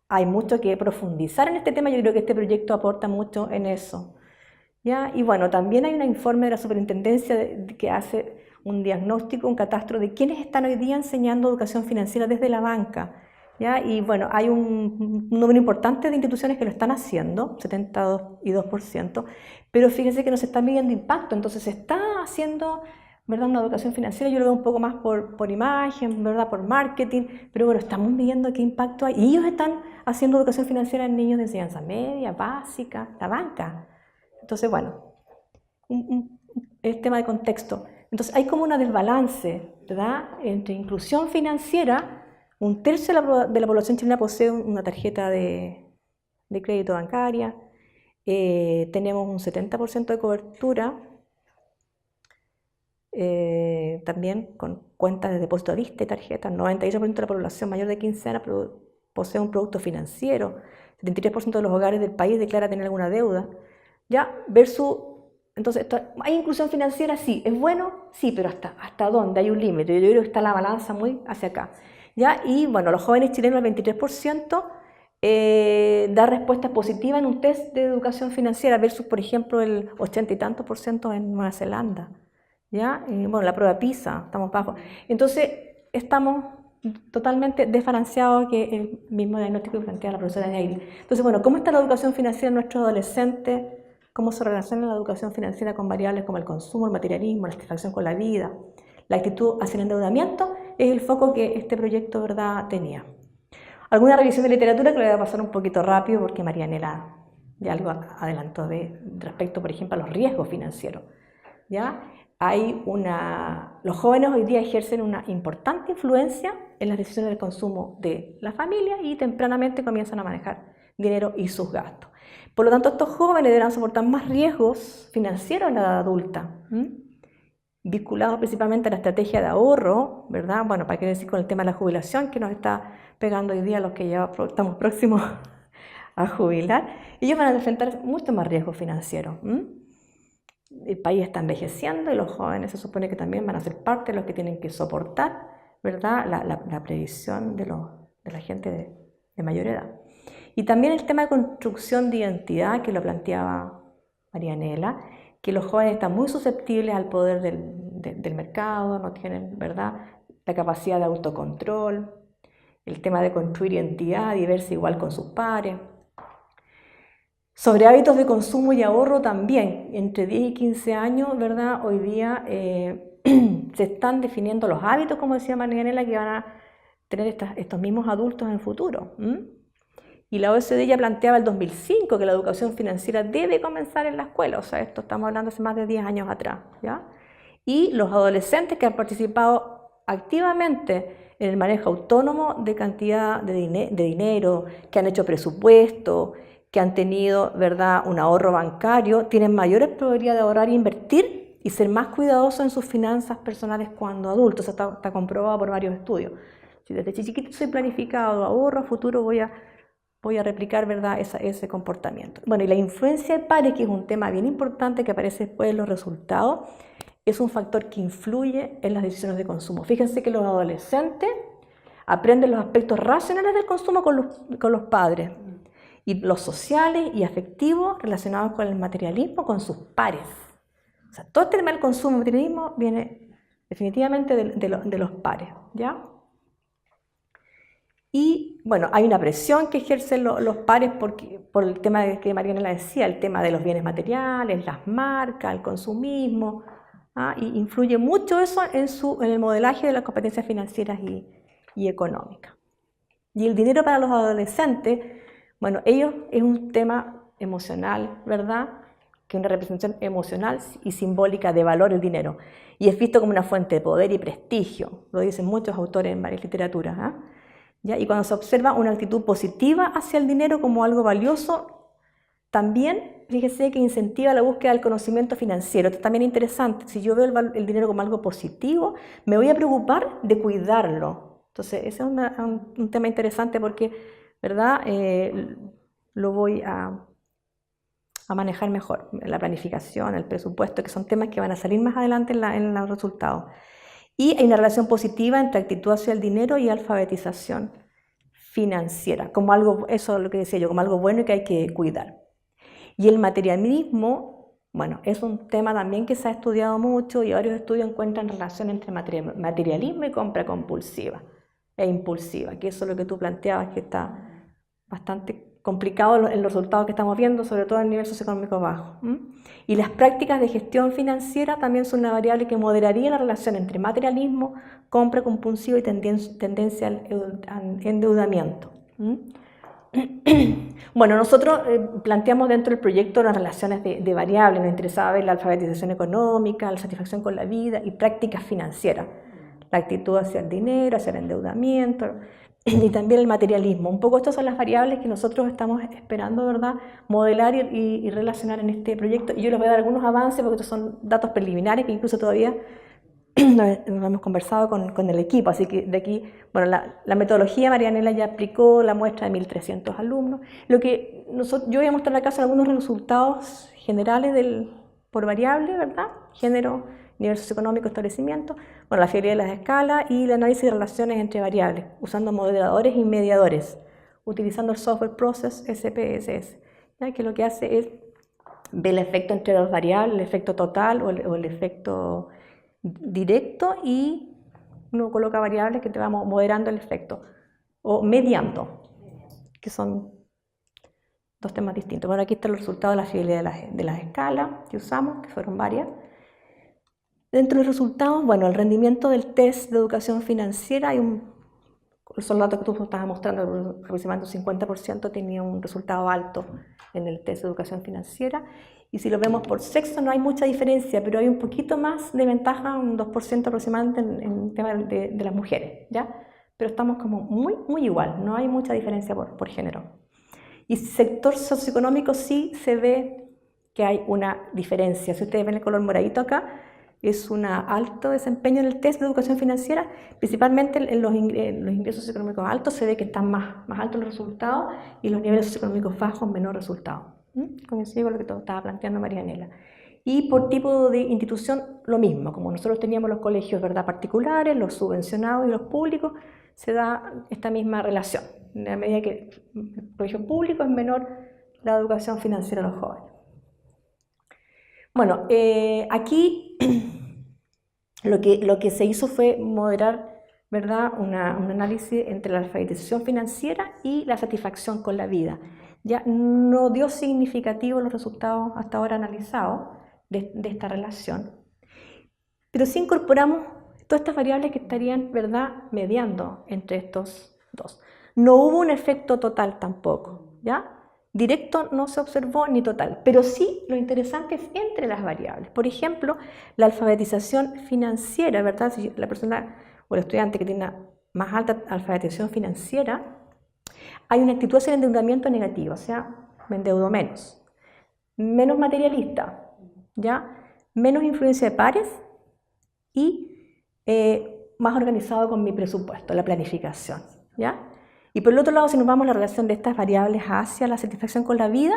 hay mucho que profundizar en este tema. Yo creo que este proyecto aporta mucho en eso, ¿ya? Y bueno, también hay un informe de la superintendencia que hace un diagnóstico, un catastro de quiénes están hoy día enseñando educación financiera desde la banca, ¿ya? Y bueno, hay un número importante de instituciones que lo están haciendo, 72%, pero fíjense que no se está midiendo impacto, entonces se está haciendo, ¿verdad? Una educación financiera, yo lo veo un poco más por imagen, ¿verdad? Por marketing, pero bueno, estamos midiendo qué impacto hay. Y ellos están haciendo educación financiera en niños de enseñanza media, básica, la banca. Entonces, bueno, el tema de contexto. Entonces, hay como una desbalance, ¿verdad? Entre inclusión financiera, 1/3 de la población chilena posee una tarjeta de crédito bancaria, tenemos un 70% de cobertura, también con cuentas de depósito a vista y tarjetas. 98% de la población mayor de 15 años posee un producto financiero, 73% de los hogares del país declara tener alguna deuda, ¿ya? Entonces, ¿hay inclusión financiera? Sí. ¿Es bueno? Sí, pero ¿hasta dónde? Hay un límite. Yo creo que está la balanza muy hacia acá, ¿ya? Y bueno, los jóvenes chilenos, el 23%, da respuestas positivas en un test de educación financiera versus, por ejemplo, el 80 y tantos % en Nueva Zelanda, ¿ya? Bueno, la prueba PISA, estamos bajo. Entonces, estamos totalmente desbalanceados, que el mismo diagnóstico que plantea la profesora Neil. Entonces, bueno, ¿cómo está la educación financiera en nuestros adolescentes? ¿Cómo se relaciona la educación financiera con variables como el consumo, el materialismo, la satisfacción con la vida? La actitud hacia el endeudamiento es el foco que este proyecto, ¿verdad?, tenía. Alguna revisión de literatura que le voy a pasar un poquito rápido porque Marianela ya algo adelantó respecto, por ejemplo, a los riesgos financieros, ¿ya? Los jóvenes hoy día ejercen una importante influencia en las decisiones del consumo de la familia y tempranamente comienzan a manejar dinero y sus gastos. Por lo tanto, estos jóvenes deberán soportar más riesgos financieros en la edad adulta, vinculados principalmente a la estrategia de ahorro, ¿verdad? Bueno, para qué decir con el tema de la jubilación que nos está pegando hoy día a los que ya estamos próximos a jubilar. Ellos van a enfrentar mucho más riesgos financieros. El país está envejeciendo y los jóvenes se supone que también van a ser parte de los que tienen que soportar, ¿verdad?, la previsión de la gente de mayor edad. Y también el tema de construcción de identidad, que lo planteaba Marianela, que los jóvenes están muy susceptibles al poder del mercado, no tienen, ¿verdad?, la capacidad de autocontrol, el tema de construir identidad y verse igual con sus pares. Sobre hábitos de consumo y ahorro también, entre 10 y 15 años, ¿verdad?, hoy día se están definiendo los hábitos, como decía Marianela, que van a tener estos mismos adultos en el futuro. Y la OECD ya planteaba el 2005 que la educación financiera debe comenzar en la escuela, o sea, esto estamos hablando hace más de 10 años atrás, ¿ya? Y los adolescentes que han participado activamente en el manejo autónomo de cantidad de dinero, que han hecho presupuesto, que han tenido, ¿verdad?, un ahorro bancario, tienen mayores probabilidades de ahorrar e invertir y ser más cuidadosos en sus finanzas personales cuando adultos. Eso está comprobado por varios estudios. Si desde chiquito soy planificado, ahorro, a futuro voy a replicar, ¿verdad?, ese comportamiento. Bueno, y la influencia de pares, que es un tema bien importante que aparece después en los resultados, es un factor que influye en las decisiones de consumo. Fíjense que los adolescentes aprenden los aspectos racionales del consumo con los padres, y los sociales y afectivos relacionados con el materialismo con sus pares. O sea, todo el tema del consumo y materialismo viene definitivamente de los pares, ¿ya? Y bueno, hay una presión que ejercen los pares por el tema que Marianela decía, el tema de los bienes materiales, las marcas, el consumismo, y influye mucho eso en el modelaje de las competencias financieras y económicas. Y el dinero para los adolescentes, bueno, ellos es un tema emocional, ¿verdad? Que es una representación emocional y simbólica de valor el dinero. Y es visto como una fuente de poder y prestigio, lo dicen muchos autores en varias literaturas, ¿ya? Y cuando se observa una actitud positiva hacia el dinero como algo valioso, también, fíjese que incentiva la búsqueda del conocimiento financiero. Esto también es interesante. Si yo veo el dinero como algo positivo, me voy a preocupar de cuidarlo. Entonces, ese es un tema interesante porque, ¿verdad?, lo voy a manejar mejor. La planificación, el presupuesto, que son temas que van a salir más adelante en los resultados. Y hay una relación positiva entre actitud hacia el dinero y alfabetización financiera, como algo, eso es lo que decía yo, como algo bueno y que hay que cuidar. Y el materialismo, bueno, es un tema también que se ha estudiado mucho y varios estudios encuentran relación entre materialismo y compra compulsiva e impulsiva, que eso es lo que tú planteabas, que está bastante complicado en los resultados que estamos viendo, sobre todo en el nivel socioeconómico bajo. Y las prácticas de gestión financiera también son una variable que moderaría la relación entre materialismo, compra compulsiva y tendencia al endeudamiento. Bueno, nosotros planteamos dentro del proyecto las relaciones de variables. Nos interesaba ver la alfabetización económica, la satisfacción con la vida y prácticas financieras, la actitud hacia el dinero, hacia el endeudamiento y también el materialismo. Un poco estas son las variables que nosotros estamos esperando, ¿verdad?, modelar y relacionar en este proyecto. Y yo les voy a dar algunos avances porque estos son datos preliminares que incluso todavía no hemos conversado con el equipo, así que de aquí, bueno, la metodología Marianela ya aplicó la muestra de 1.300 alumnos. Lo que yo voy a mostrar acá son algunos resultados generales por variable, ¿verdad? Género, nivel socioeconómico, establecimiento, bueno, la fiabilidad de las escalas y el análisis de relaciones entre variables, usando modeladores y mediadores, utilizando el software Process SPSS, ¿ya? Que lo que hace es ver el efecto entre las variables, el efecto total o el efecto directo, y uno coloca variables que te van moderando el efecto o mediando, que son dos temas distintos. Bueno, aquí está el resultado de la fiabilidad de las escalas que usamos, que fueron varias. Dentro de los resultados, bueno, el rendimiento del test de educación financiera, son datos que tú estabas mostrando, aproximadamente un 50% tenía un resultado alto en el test de educación financiera. Y si lo vemos por sexo no hay mucha diferencia, pero hay un poquito más de ventaja, un 2% aproximadamente en el tema de las mujeres, ¿ya? Pero estamos como muy igual, no hay mucha diferencia por género. Y sector socioeconómico sí se ve que hay una diferencia. Si ustedes ven el color moradito acá, es un alto desempeño en el test de educación financiera, principalmente en los ingresos socioeconómicos altos se ve que están más altos los resultados, y los niveles socioeconómicos bajos menor resultado. Coincido con lo que estaba planteando Marianela. Y por tipo de institución lo mismo, como nosotros teníamos los colegios, ¿verdad?, particulares, los subvencionados y los públicos, se da esta misma relación. A medida que el colegio público es menor la educación financiera de los jóvenes. Bueno, aquí lo que se hizo fue moderar, ¿verdad?, un análisis entre la alfabetización financiera y la satisfacción con la vida. Ya no dio significativo los resultados hasta ahora analizados de esta relación, pero sí incorporamos todas estas variables que estarían, ¿verdad?, mediando entre estos dos. No hubo un efecto total tampoco, ¿ya? Directo no se observó ni total, pero sí lo interesante es entre las variables. Por ejemplo, la alfabetización financiera, ¿verdad? Si la persona o el estudiante que tiene una más alta alfabetización financiera, hay una actitud hacia el endeudamiento negativa, o sea, me endeudo menos. Menos materialista, ¿ya? Menos influencia de pares y más organizado con mi presupuesto, la planificación, ¿ya? Y por el otro lado, si nos vamos a la relación de estas variables hacia la satisfacción con la vida,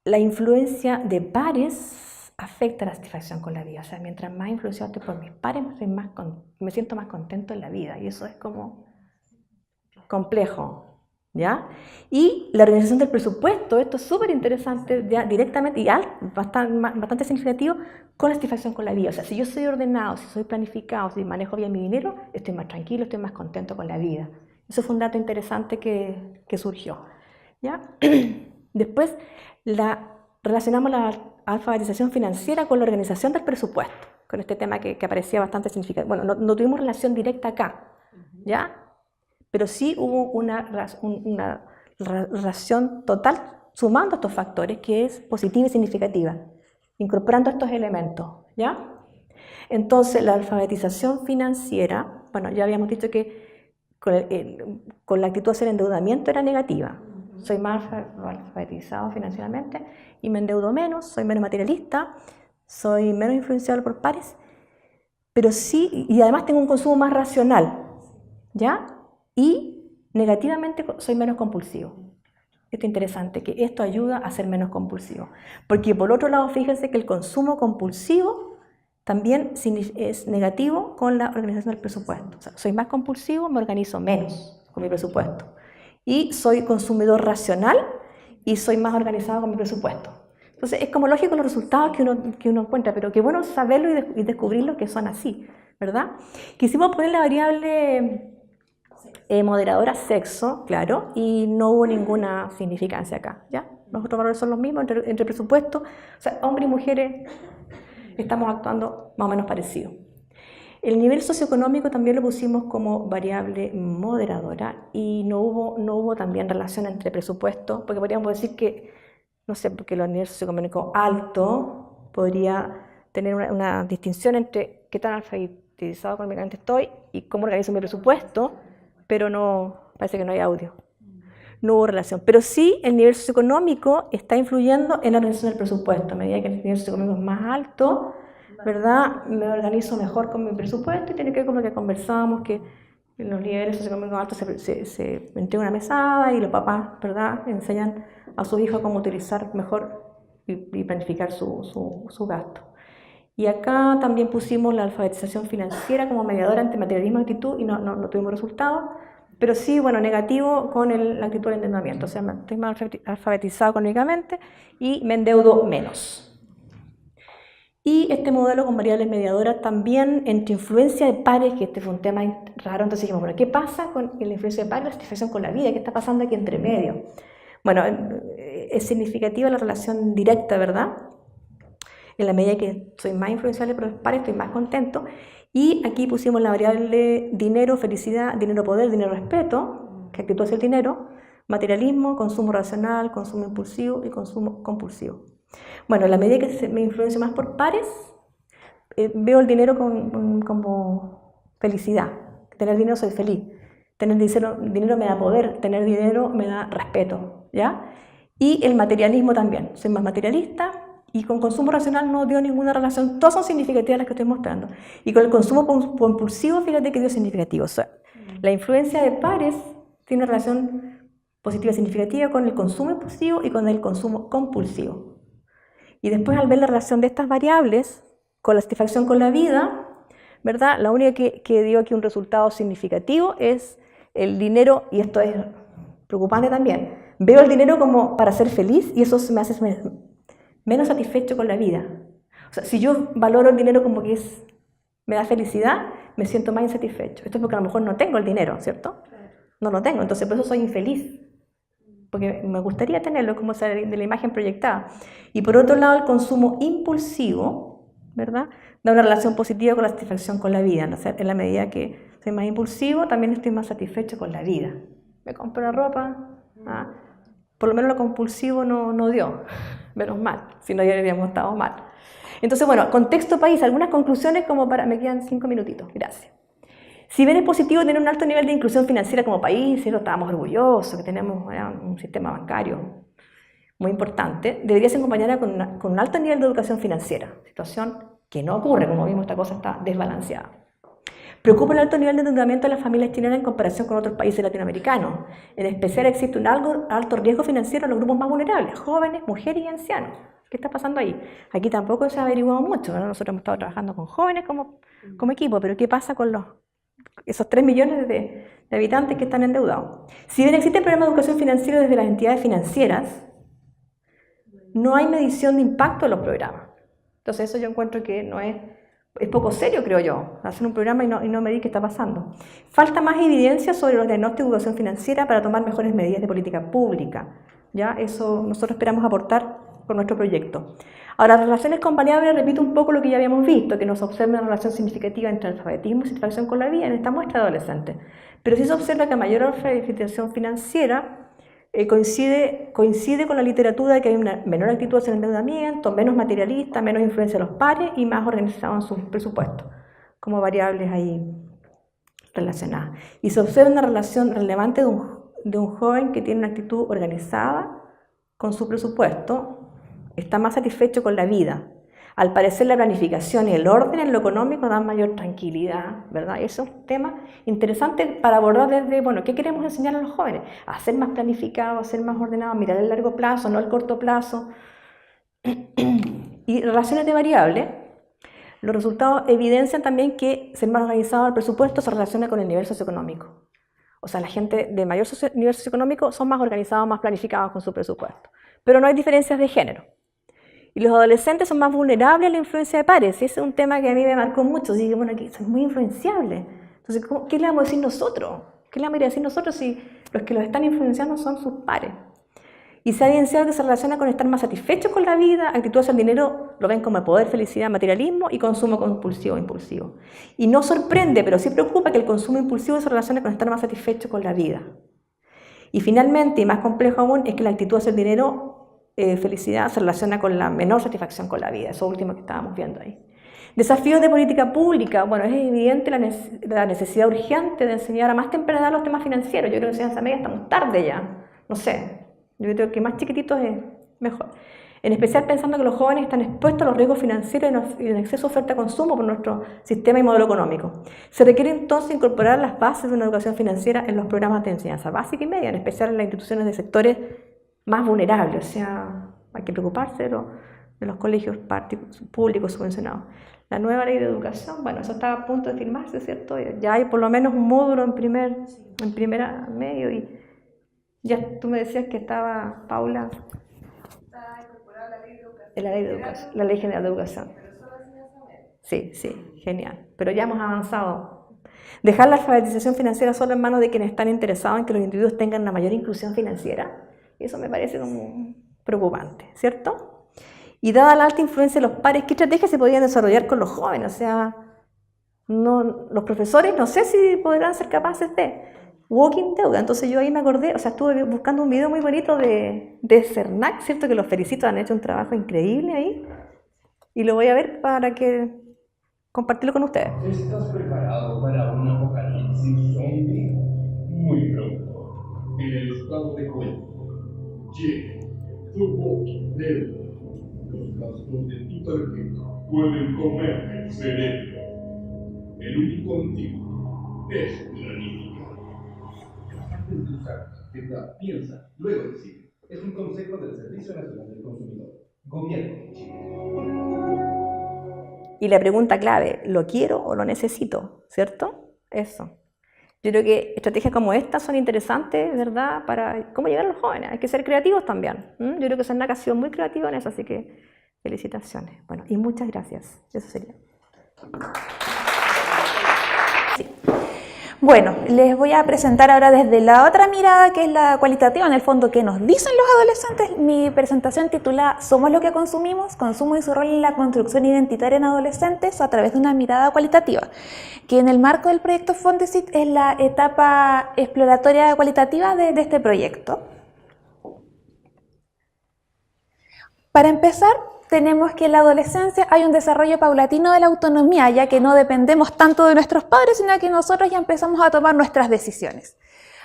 la influencia de pares afecta la satisfacción con la vida. O sea, mientras más influenciado estoy por mis pares, me siento más contento en la vida. Y eso es como complejo, ¿ya? Y la organización del presupuesto, esto es súper interesante, ya directamente y bastante significativo con la satisfacción con la vida. O sea, si yo soy ordenado, si soy planificado, si manejo bien mi dinero, estoy más tranquilo, estoy más contento con la vida. Eso fue un dato interesante que surgió, ¿ya? Después relacionamos la alfabetización financiera con la organización del presupuesto, con este tema que aparecía bastante significativo. Bueno, no tuvimos relación directa acá, ¿ya? Pero sí hubo una relación total sumando estos factores que es positiva y significativa, incorporando estos elementos, ¿ya? Entonces, la alfabetización financiera, bueno, ya habíamos dicho que con la actitud hacia el endeudamiento era negativa. Soy más alfabetizado financieramente y me endeudo menos, soy menos materialista, soy menos influenciable por pares, pero sí, y además tengo un consumo más racional, ¿ya? Y negativamente soy menos compulsivo. Esto es interesante, que esto ayuda a ser menos compulsivo. Porque por otro lado, fíjense que el consumo compulsivo también es negativo con la organización del presupuesto. O sea, soy más compulsivo, me organizo menos con mi presupuesto. Y soy consumidor racional y soy más organizado con mi presupuesto. Entonces, es como lógico los resultados que uno encuentra, pero qué bueno saberlo y descubrirlo que son así, ¿verdad? Quisimos poner la variable moderadora sexo, claro, y no hubo ninguna significancia acá, ¿ya? Los otros valores son los mismos entre presupuestos, o sea, hombres y mujeres estamos actuando más o menos parecido. El nivel socioeconómico también lo pusimos como variable moderadora y no hubo también relación entre presupuesto, porque podríamos decir que, no sé, porque el nivel socioeconómico alto podría tener una distinción entre qué tan alfabetizado económicamente estoy y cómo organizo mi presupuesto, pero no, parece que no hay audio. No hubo relación, pero sí el nivel socioeconómico está influyendo en la organización del presupuesto. A medida que el nivel socioeconómico es más alto, ¿verdad? Me organizo mejor con mi presupuesto y tiene que ver con lo que conversábamos, que en los niveles socioeconómicos altos se entrega una mesada y los papás, ¿verdad?, enseñan a sus hijos cómo utilizar mejor y planificar su gasto. Y acá también pusimos la alfabetización financiera como mediadora entre materialismo y actitud y no tuvimos resultados. Pero sí, bueno, negativo con la actitud del endeudamiento, o sea, estoy más alfabetizado económicamente y me endeudo menos. Y este modelo con variables mediadoras también entre influencia de pares, que este fue un tema raro, entonces dijimos, bueno, ¿qué pasa con la influencia de pares y la satisfacción con la vida? ¿Qué está pasando aquí entre medio? Bueno, es significativa la relación directa, ¿verdad? En la medida que soy más influenciable por los pares, estoy más contento. Y aquí pusimos la variable dinero, felicidad, dinero, poder, dinero, respeto, que actúa hacia el dinero, materialismo, consumo racional, consumo impulsivo y consumo compulsivo. Bueno, en la medida que me influencio más por pares, veo el dinero como felicidad. Tener dinero soy feliz. Tener dinero me da poder, tener dinero me da respeto, ¿ya? Y el materialismo también. Soy más materialista. Y con consumo racional no dio ninguna relación. Todas son significativas las que estoy mostrando. Y con el consumo compulsivo, fíjate que dio significativo. O sea, la influencia de pares tiene una relación positiva significativa con el consumo impulsivo y con el consumo compulsivo. Y después, al ver la relación de estas variables con la satisfacción con la vida, ¿verdad? La única que dio aquí un resultado significativo es el dinero, y esto es preocupante también. Veo el dinero como para ser feliz y eso me hace menos satisfecho con la vida. O sea, si yo valoro el dinero como que me da felicidad, me siento más insatisfecho. Esto es porque a lo mejor no tengo el dinero, ¿cierto? No lo tengo, entonces por eso soy infeliz. Porque me gustaría tenerlo como de la imagen proyectada. Y por otro lado, el consumo impulsivo, ¿verdad?, da una relación positiva con la satisfacción con la vida, ¿no? O sea, en la medida que soy más impulsivo, también estoy más satisfecho con la vida. me compro la ropa, por lo menos lo compulsivo no dio, menos mal, si no ya habríamos estado mal. Entonces, bueno, contexto país, algunas conclusiones como para, me quedan 5 minutitos, gracias. Si bien es positivo tener un alto nivel de inclusión financiera como país, ¿cierto? Estábamos orgullosos que tenemos un sistema bancario muy importante, debería ser acompañada con un alto nivel de educación financiera, situación que no ocurre, como vimos, esta cosa está desbalanceada. Preocupa el alto nivel de endeudamiento de las familias chilenas en comparación con otros países latinoamericanos. En especial existe un alto riesgo financiero en los grupos más vulnerables, jóvenes, mujeres y ancianos. ¿Qué está pasando ahí? Aquí tampoco se ha averiguado mucho, ¿no? Nosotros hemos estado trabajando con jóvenes como equipo, pero ¿qué pasa con esos 3 millones de habitantes que están endeudados? Si bien existen programas de educación financiera desde las entidades financieras, no hay medición de impacto en los programas. Entonces eso yo encuentro que no es poco serio, creo yo, hacer un programa y no medir qué está pasando. Falta más evidencia sobre los diagnósticos de educación financiera para tomar mejores medidas de política pública. ¿Ya? Eso nosotros esperamos aportar con nuestro proyecto. Ahora, las relaciones con variables, repito un poco lo que ya habíamos visto, que no se observa una relación significativa entre alfabetismo y satisfacción con la vida en esta muestra de adolescentes. Pero sí se observa que a mayor alfabetización financiera coincide con la literatura de que hay una menor actitud hacia el endeudamiento, menos materialista, menos influencia de los pares y más organizado en sus presupuestos, como variables ahí relacionadas. Y se observa una relación relevante de un joven que tiene una actitud organizada con su presupuesto, está más satisfecho con la vida. Al parecer la planificación y el orden en lo económico dan mayor tranquilidad, ¿verdad? Eso es un tema interesante para abordar desde, bueno, ¿qué queremos enseñar a los jóvenes? A ser más planificados, a ser más ordenados, a mirar el largo plazo, no el corto plazo. Y relaciones de variables, los resultados evidencian también que ser más organizado el presupuesto se relaciona con el nivel socioeconómico. O sea, la gente de mayor nivel socioeconómico son más organizados, más planificados con su presupuesto. Pero no hay diferencias de género. Y los adolescentes son más vulnerables a la influencia de pares. Y ese es un tema que a mí me marcó mucho. Dije, bueno, aquí son muy influenciables. Entonces, ¿qué le vamos a decir nosotros? ¿Qué le vamos a decir nosotros si los que los están influenciando son sus pares? Y se ha evidenciado que se relaciona con estar más satisfechos con la vida, actitud hacia el dinero, lo ven como poder, felicidad, materialismo y consumo compulsivo, impulsivo. Y no sorprende, pero sí preocupa que el consumo impulsivo se relacione con estar más satisfecho con la vida. Y finalmente, y más complejo aún, es que la actitud hacia el dinero, felicidad, se relaciona con la menor satisfacción con la vida, eso último que estábamos viendo ahí. Desafíos de política pública, bueno, es evidente la necesidad urgente de enseñar a más temprana edad los temas financieros. Yo creo que en enseñanza media estamos tarde ya, no sé, yo creo que más chiquititos es mejor. En especial pensando que los jóvenes están expuestos a los riesgos financieros y en exceso de oferta-consumo por nuestro sistema y modelo económico. Se requiere entonces incorporar las bases de una educación financiera en los programas de enseñanza básica y media, en especial en las instituciones de sectores más vulnerables, o sea, hay que preocuparse de los colegios públicos subvencionados. La nueva ley de educación, bueno, eso está a punto de firmarse, ¿cierto? Ya hay por lo menos un módulo en primera medio y ya tú me decías que estaba, Paula, Está incorporada la ley de educación. en la ley de educación, la ley general de educación. Pero solo enseñanza media. Sí, genial, pero ya hemos avanzado. Dejar la alfabetización financiera solo en manos de quienes están interesados en que los individuos tengan una mayor inclusión financiera. Eso me parece como preocupante, ¿cierto? Y dada la alta influencia de los pares, ¿qué estrategias se podrían desarrollar con los jóvenes? O sea, los profesores no sé si podrán ser capaces de walking deuda. Entonces yo ahí me acordé, o sea, estuve buscando un video muy bonito de CERNAC, ¿cierto? Que los felicito, han hecho un trabajo increíble ahí. Y lo voy a ver para compartirlo con ustedes. ¿Estás preparado para un apocalipsis zombie? Muy pronto, en el estado de cuenta. Llega tu walking deuda. Los gastos de tu tarjeta pueden comer el cerebro. El único antiguo es planificar. Antes de usar tu tarjeta, piensa, luego decide. Es un consejo del Servicio Nacional del Consumidor. Gobierno de Chile. Y la pregunta clave, ¿lo quiero o lo necesito? ¿Cierto? Eso. Yo creo que estrategias como estas son interesantes, ¿verdad? Para cómo llegar a los jóvenes. Hay que ser creativos también. Yo creo que CERNAC ha sido muy creativo en eso, así que felicitaciones. Bueno, y muchas gracias. Eso sería. Sí. Bueno, les voy a presentar ahora desde la otra mirada, que es la cualitativa, en el fondo, ¿qué nos dicen los adolescentes? Mi presentación titula Somos lo que consumimos, consumo y su rol en la construcción identitaria en adolescentes a través de una mirada cualitativa, que en el marco del proyecto Fondesit es la etapa exploratoria cualitativa de este proyecto. Para empezar, tenemos que en la adolescencia hay un desarrollo paulatino de la autonomía, ya que no dependemos tanto de nuestros padres, sino que nosotros ya empezamos a tomar nuestras decisiones.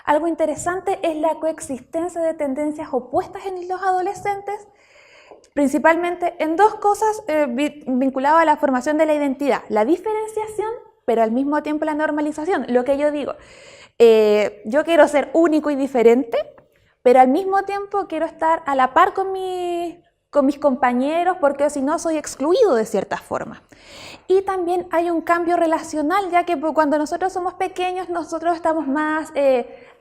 Algo interesante es la coexistencia de tendencias opuestas en los adolescentes, principalmente en dos cosas vinculadas a la formación de la identidad: la diferenciación, pero al mismo tiempo la normalización. Lo que yo digo, yo quiero ser único y diferente, pero al mismo tiempo quiero estar a la par con mis compañeros, porque si no soy excluido de cierta forma. Y también hay un cambio relacional, ya que cuando nosotros somos pequeños, nosotros estamos más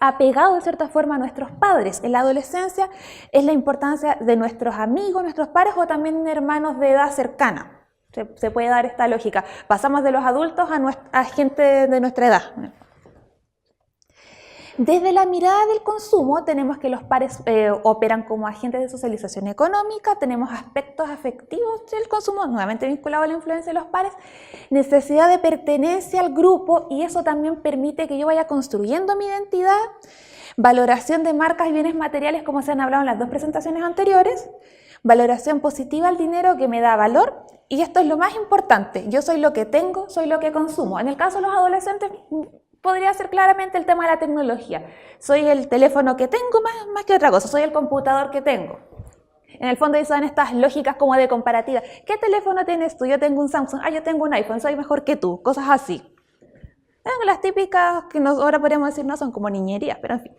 apegados de cierta forma a nuestros padres. En la adolescencia es la importancia de nuestros amigos, nuestros pares o también hermanos de edad cercana. Se puede dar esta lógica. Pasamos de los adultos a gente de nuestra edad. Desde la mirada del consumo tenemos que los pares operan como agentes de socialización económica, tenemos aspectos afectivos del consumo, nuevamente vinculado a la influencia de los pares, necesidad de pertenencia al grupo, y eso también permite que yo vaya construyendo mi identidad, valoración de marcas y bienes materiales, como se han hablado en las dos presentaciones anteriores, valoración positiva al dinero que me da valor, y esto es lo más importante: yo soy lo que tengo, soy lo que consumo. En el caso de los adolescentes, podría ser claramente el tema de la tecnología. Soy el teléfono que tengo más que otra cosa, soy el computador que tengo. En el fondo son estas lógicas como de comparativa. ¿Qué teléfono tienes tú? Yo tengo un Samsung, yo tengo un iPhone, soy mejor que tú, cosas así. Las típicas que ahora podríamos decir no son como niñerías, pero en fin.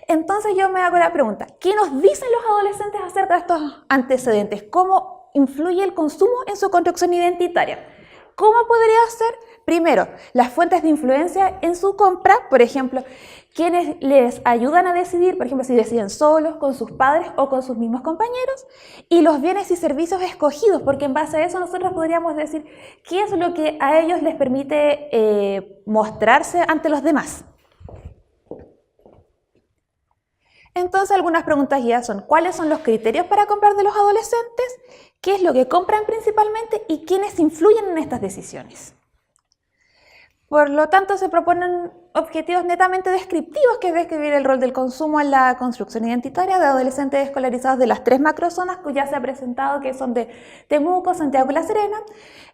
Entonces yo me hago la pregunta, ¿qué nos dicen los adolescentes acerca de estos antecedentes? ¿Cómo influye el consumo en su construcción identitaria? ¿Cómo podría ser? Primero, las fuentes de influencia en su compra, por ejemplo, quienes les ayudan a decidir, por ejemplo, si deciden solos, con sus padres o con sus mismos compañeros, y los bienes y servicios escogidos, porque en base a eso nosotros podríamos decir qué es lo que a ellos les permite mostrarse ante los demás. Entonces, algunas preguntas ya son: ¿cuáles son los criterios para comprar de los adolescentes? ¿Qué es lo que compran principalmente? ¿Y quiénes influyen en estas decisiones? Por lo tanto, se proponen objetivos netamente descriptivos, que es describir el rol del consumo en la construcción identitaria de adolescentes escolarizados de las tres macrozonas que ya se ha presentado, que son de Temuco, Santiago y La Serena,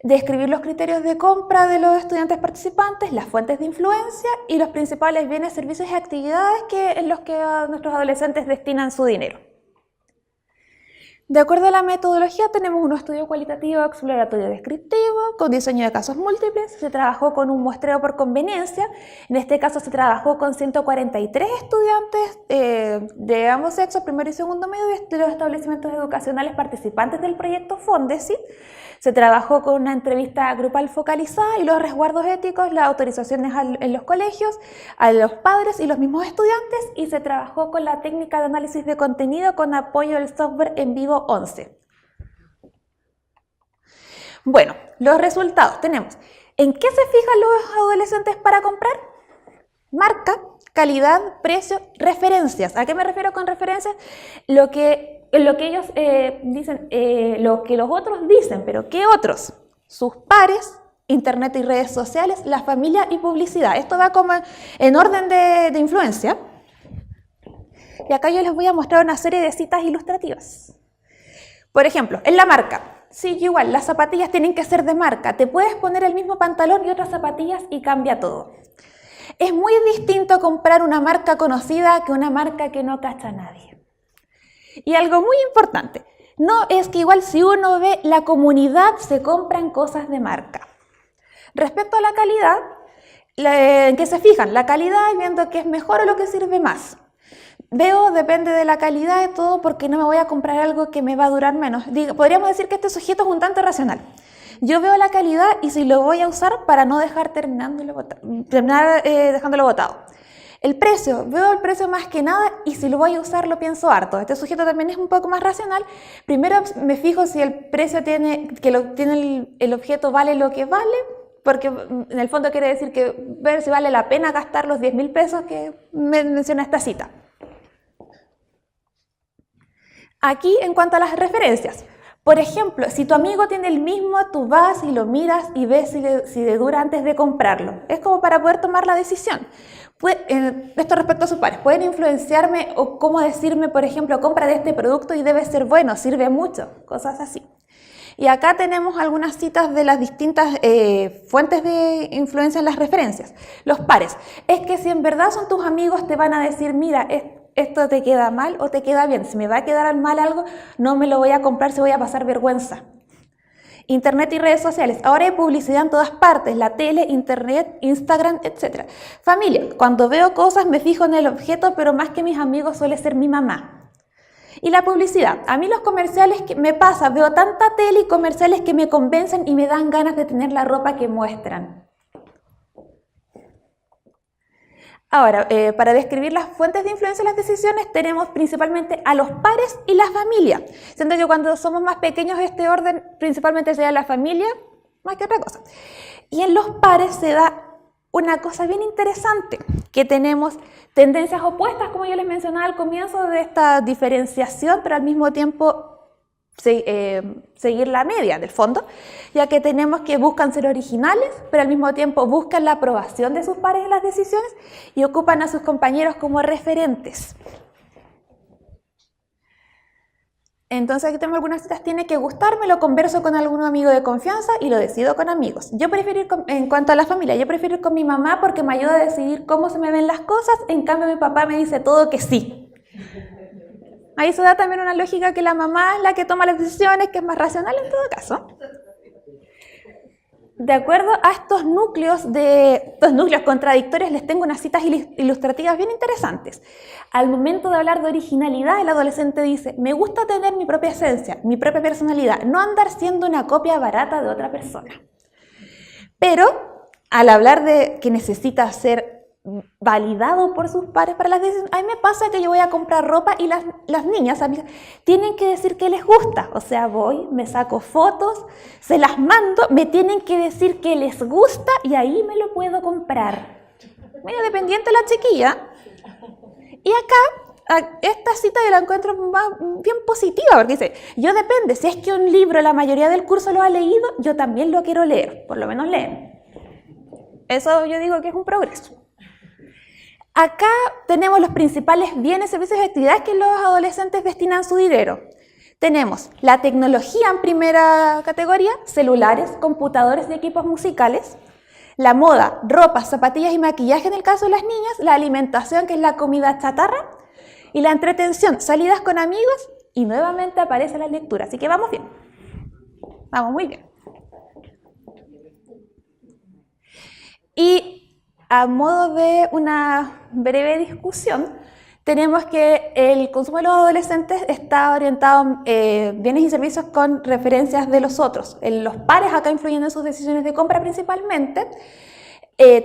describir los criterios de compra de los estudiantes participantes, las fuentes de influencia y los principales bienes, servicios y actividades en los que nuestros adolescentes destinan su dinero. De acuerdo a la metodología, tenemos un estudio cualitativo, exploratorio, descriptivo, con diseño de casos múltiples. Se trabajó con un muestreo por conveniencia. En este caso se trabajó con 143 estudiantes de ambos sexos, primero y segundo medio, de los establecimientos educacionales participantes del proyecto Fondesit. Se trabajó con una entrevista grupal focalizada y los resguardos éticos, las autorizaciones en los colegios, a los padres y los mismos estudiantes, y se trabajó con la técnica de análisis de contenido con apoyo del software En Vivo 11. Bueno, los resultados tenemos. ¿En qué se fijan los adolescentes para comprar? Marca, calidad, precio, referencias. ¿A qué me refiero con referencias? Lo que ellos dicen, lo que los otros dicen, pero ¿qué otros? Sus pares, internet y redes sociales, la familia y publicidad. Esto va como en orden de influencia. Y acá yo les voy a mostrar una serie de citas ilustrativas. Por ejemplo, en la marca. Sí, igual, las zapatillas tienen que ser de marca. Te puedes poner el mismo pantalón y otras zapatillas y cambia todo. Es muy distinto comprar una marca conocida que una marca que no cacha a nadie. Y algo muy importante, no es que igual si uno ve la comunidad se compran cosas de marca. Respecto a la calidad, ¿en qué se fijan? La calidad, viendo qué es mejor o lo que sirve más. Veo, depende de la calidad de todo, porque no me voy a comprar algo que me va a durar menos. Podríamos decir que este sujeto es un tanto racional. Yo veo la calidad y si lo voy a usar para no dejar dejándolo botado. El precio, veo el precio más que nada y si lo voy a usar lo pienso harto. Este sujeto también es un poco más racional. Primero me fijo si el precio el objeto vale lo que vale porque en el fondo quiere decir que ver si vale la pena gastar los 10.000 pesos que me menciona esta cita. Aquí, en cuanto a las referencias, por ejemplo, si tu amigo tiene el mismo, tú vas y lo miras y ves si le dura antes de comprarlo. Es como para poder tomar la decisión. Esto respecto a sus pares, pueden influenciarme o cómo decirme, por ejemplo, compra de este producto y debe ser bueno, sirve mucho, cosas así. Y acá tenemos algunas citas de las distintas fuentes de influencia en las referencias. Los pares. Es que si en verdad son tus amigos, te van a decir, mira, esto te queda mal o te queda bien. Si me va a quedar mal algo, no me lo voy a comprar, si voy a pasar vergüenza. Internet y redes sociales. Ahora hay publicidad en todas partes, la tele, internet, Instagram, etc. Familia. Cuando veo cosas me fijo en el objeto, pero más que mis amigos suele ser mi mamá. Y la publicidad. A mí los comerciales que me pasa, veo tanta tele y comerciales que me convencen y me dan ganas de tener la ropa que muestran. Ahora, para describir las fuentes de influencia en las decisiones, tenemos principalmente a los pares y la familia. Siento que cuando somos más pequeños este orden principalmente se da la familia, más que otra cosa. Y en los pares se da una cosa bien interesante, que tenemos tendencias opuestas, como yo les mencionaba al comienzo de esta diferenciación, pero al mismo tiempo seguir la media del fondo, ya que tenemos que buscan ser originales, pero al mismo tiempo buscan la aprobación de sus pares en las decisiones y ocupan a sus compañeros como referentes. Entonces aquí tengo algunas citas, tiene que gustarme, lo converso con algún amigo de confianza y lo decido con amigos. Yo prefiero ir en cuanto a la familia, yo prefiero ir con mi mamá porque me ayuda a decidir cómo se me ven las cosas, en cambio mi papá me dice todo que sí. Ahí se da también una lógica que la mamá es la que toma las decisiones, que es más racional en todo caso. De acuerdo a estos núcleos contradictorios, les tengo unas citas ilustrativas bien interesantes. Al momento de hablar de originalidad, el adolescente dice, me gusta tener mi propia esencia, mi propia personalidad, no andar siendo una copia barata de otra persona. Pero, al hablar de que necesita ser validado por sus pares para las decisiones, a mí me pasa que yo voy a comprar ropa y las niñas amigas tienen que decir que les gusta, o sea, voy, me saco fotos, se las mando, me tienen que decir que les gusta y ahí me lo puedo comprar. Medio dependiente la chiquilla. Y acá, esta cita yo la encuentro bien positiva, porque dice, yo depende, si es que un libro la mayoría del curso lo ha leído, yo también lo quiero leer, por lo menos leen. Eso yo digo que es un progreso. Acá tenemos los principales bienes, servicios y actividades que los adolescentes destinan su dinero. Tenemos la tecnología en primera categoría, celulares, computadores y equipos musicales. La moda, ropa, zapatillas y maquillaje en el caso de las niñas. La alimentación, que es la comida chatarra. Y la entretención, salidas con amigos. Y nuevamente aparece la lectura. Así que vamos bien. Vamos muy bien. Y a modo de una breve discusión, tenemos que el consumo de los adolescentes está orientado a bienes y servicios con referencias de los otros. Los pares acá influyen en sus decisiones de compra principalmente.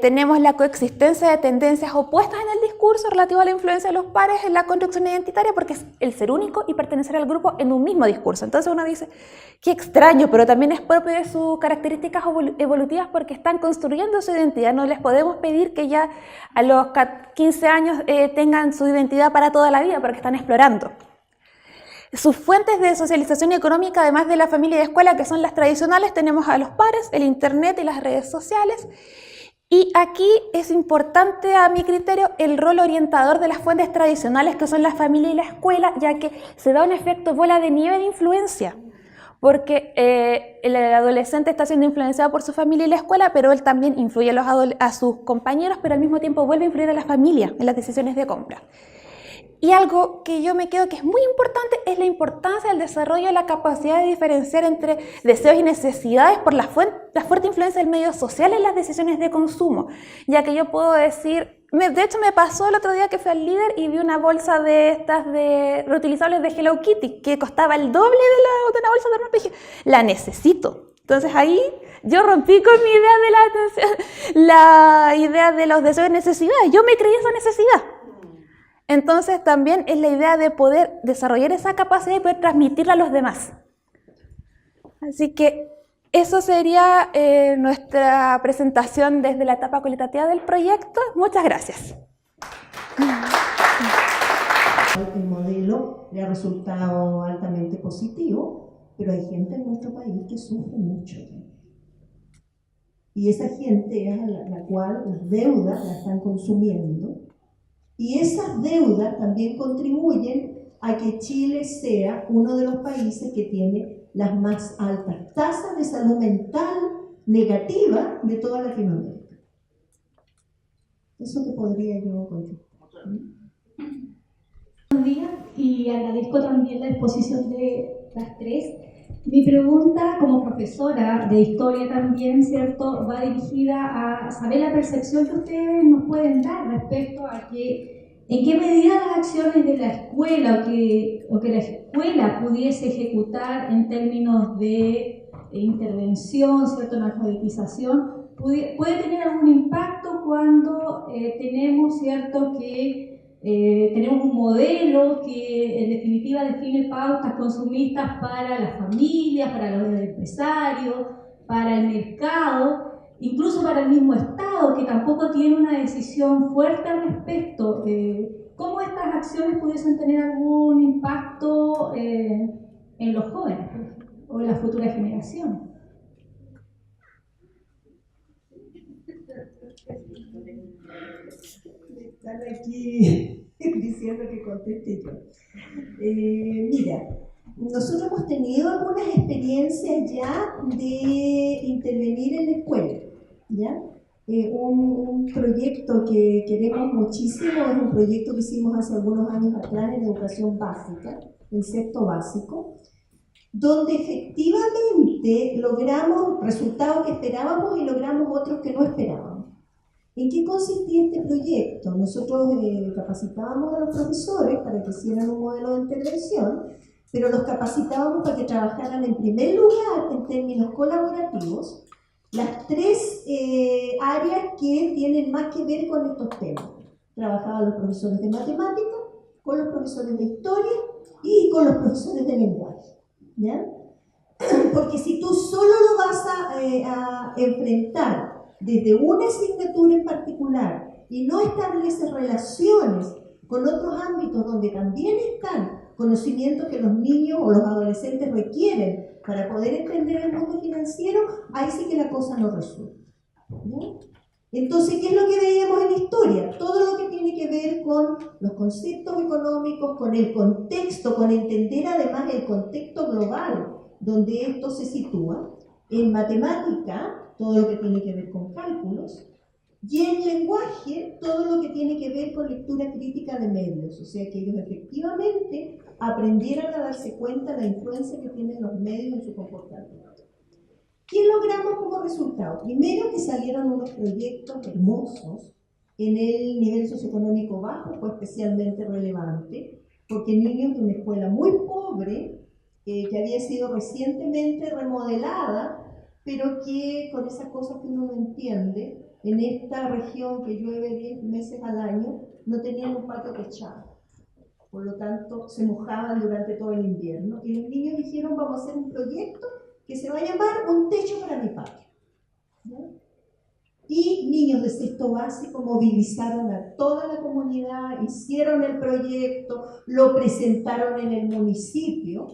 Tenemos la coexistencia de tendencias opuestas en el discurso relativo a la influencia de los pares en la construcción identitaria, porque es el ser único y pertenecer al grupo en un mismo discurso. Entonces uno dice, qué extraño, pero también es propio de sus características evolutivas porque están construyendo su identidad. No les podemos pedir que ya a los 15 años tengan su identidad para toda la vida, porque están explorando. Sus fuentes de socialización económica, además de la familia y la escuela, que son las tradicionales, tenemos a los pares, el internet y las redes sociales. Y aquí es importante, a mi criterio, el rol orientador de las fuentes tradicionales, que son la familia y la escuela, ya que se da un efecto bola de nieve de influencia, porque el adolescente está siendo influenciado por su familia y la escuela, pero él también influye a sus compañeros, pero al mismo tiempo vuelve a influir a la familia en las decisiones de compra. Y algo que yo me quedo que es muy importante es la importancia del desarrollo de la capacidad de diferenciar entre deseos y necesidades por la fuerte influencia del medio social en las decisiones de consumo, ya que yo puedo decir, de hecho me pasó el otro día que fui al Líder y vi una bolsa de estas reutilizables de Hello Kitty que costaba el doble de una bolsa de ropa y dije, la necesito. Entonces ahí yo rompí con mi idea de la idea de los deseos y necesidades, yo me creí esa necesidad. Entonces también es la idea de poder desarrollar esa capacidad y poder transmitirla a los demás. Así que Eso sería nuestra presentación desde la etapa cualitativa del proyecto. Muchas gracias. El modelo le ha resultado altamente positivo, pero hay gente en nuestro país que sufre mucho. Y esa gente es a la cual las deudas la están consumiendo. Y esas deudas también contribuyen a que Chile sea uno de los países que tiene las más altas tasas de salud mental negativa de toda Latinoamérica. Eso te podría yo contestar. Buenos días y agradezco también la exposición de las tres. Mi pregunta como profesora de historia también, ¿cierto?, va dirigida a saber la percepción que ustedes nos pueden dar respecto a que en qué medida las acciones de la escuela o que la escuela pudiese ejecutar en términos de intervención, ¿cierto?, en alfabetización, puede tener algún impacto cuando tenemos, ¿cierto?, que tenemos un modelo que en definitiva define pautas consumistas para las familias, para los empresarios, para el mercado, incluso para el mismo Estado, que tampoco tiene una decisión fuerte al respecto. ¿Cómo estas acciones pudiesen tener algún impacto en los jóvenes o en la futura generación? Están aquí diciendo que conteste yo. Mira, nosotros hemos tenido algunas experiencias ya de intervenir en la escuela, ¿ya? Un proyecto que queremos muchísimo es un proyecto que hicimos hace algunos años atrás en educación básica, en sexto básico, donde efectivamente logramos resultados que esperábamos y logramos otros que no esperábamos. ¿En qué consistía este proyecto? Nosotros capacitábamos a los profesores para que hicieran un modelo de intervención, pero los capacitábamos para que trabajaran en primer lugar en términos colaborativos las tres áreas que tienen más que ver con estos temas. Trabajaban los profesores de matemáticas, con los profesores de historia y con los profesores de lenguaje, ¿ya? Porque si tú solo lo vas a enfrentar desde una asignatura en particular y no estableces relaciones con otros ámbitos donde también están conocimientos que los niños o los adolescentes requieren para poder entender el mundo financiero, ahí sí que la cosa no resulta, ¿no? Entonces, ¿qué es lo que veíamos en historia? Todo lo que tiene que ver con los conceptos económicos, con el contexto, con entender además el contexto global donde esto se sitúa. En matemática, todo lo que tiene que ver con cálculos, y en lenguaje, todo lo que tiene que ver con lectura crítica de medios, o sea, que ellos efectivamente aprendieran a darse cuenta de la influencia que tienen los medios en su comportamiento. ¿Qué logramos como resultado? Primero, que salieron unos proyectos hermosos. En el nivel socioeconómico bajo fue especialmente relevante, porque niños de una escuela muy pobre, que había sido recientemente remodelada, pero que con esas cosas que uno no entiende, en esta región que llueve 10 meses al año, no tenían un patio techado. Por lo tanto, se mojaban durante todo el invierno. Y los niños dijeron, vamos a hacer un proyecto que se va a llamar Un techo para mi patio, ¿no? Y niños de sexto básico movilizaron a toda la comunidad, hicieron el proyecto, lo presentaron en el municipio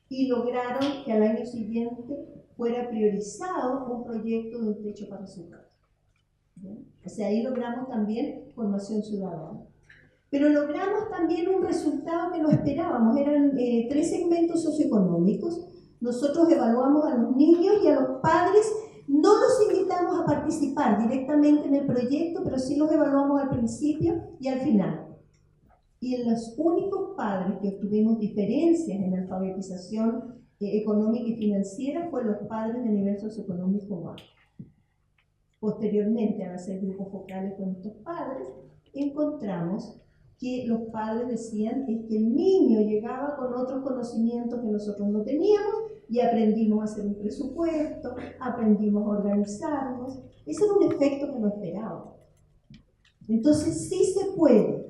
y lograron que al año siguiente fuera priorizado un proyecto de un techo para su patio. O sea, ahí logramos también formación ciudadana. Pero logramos también un resultado que no esperábamos. Eran 3 segmentos socioeconómicos. Nosotros evaluamos a los niños y a los padres. No los invitamos a participar directamente en el proyecto, pero sí los evaluamos al principio y al final. Y en los únicos padres que obtuvimos diferencias en la alfabetización económica y financiera fue los padres de nivel socioeconómico bajo. Posteriormente, al hacer grupos focales con estos padres, encontramos que los padres decían que el niño llegaba con otros conocimientos que nosotros no teníamos y aprendimos a hacer un presupuesto, aprendimos a organizarnos. Ese era un efecto que no esperábamos. Entonces sí se puede,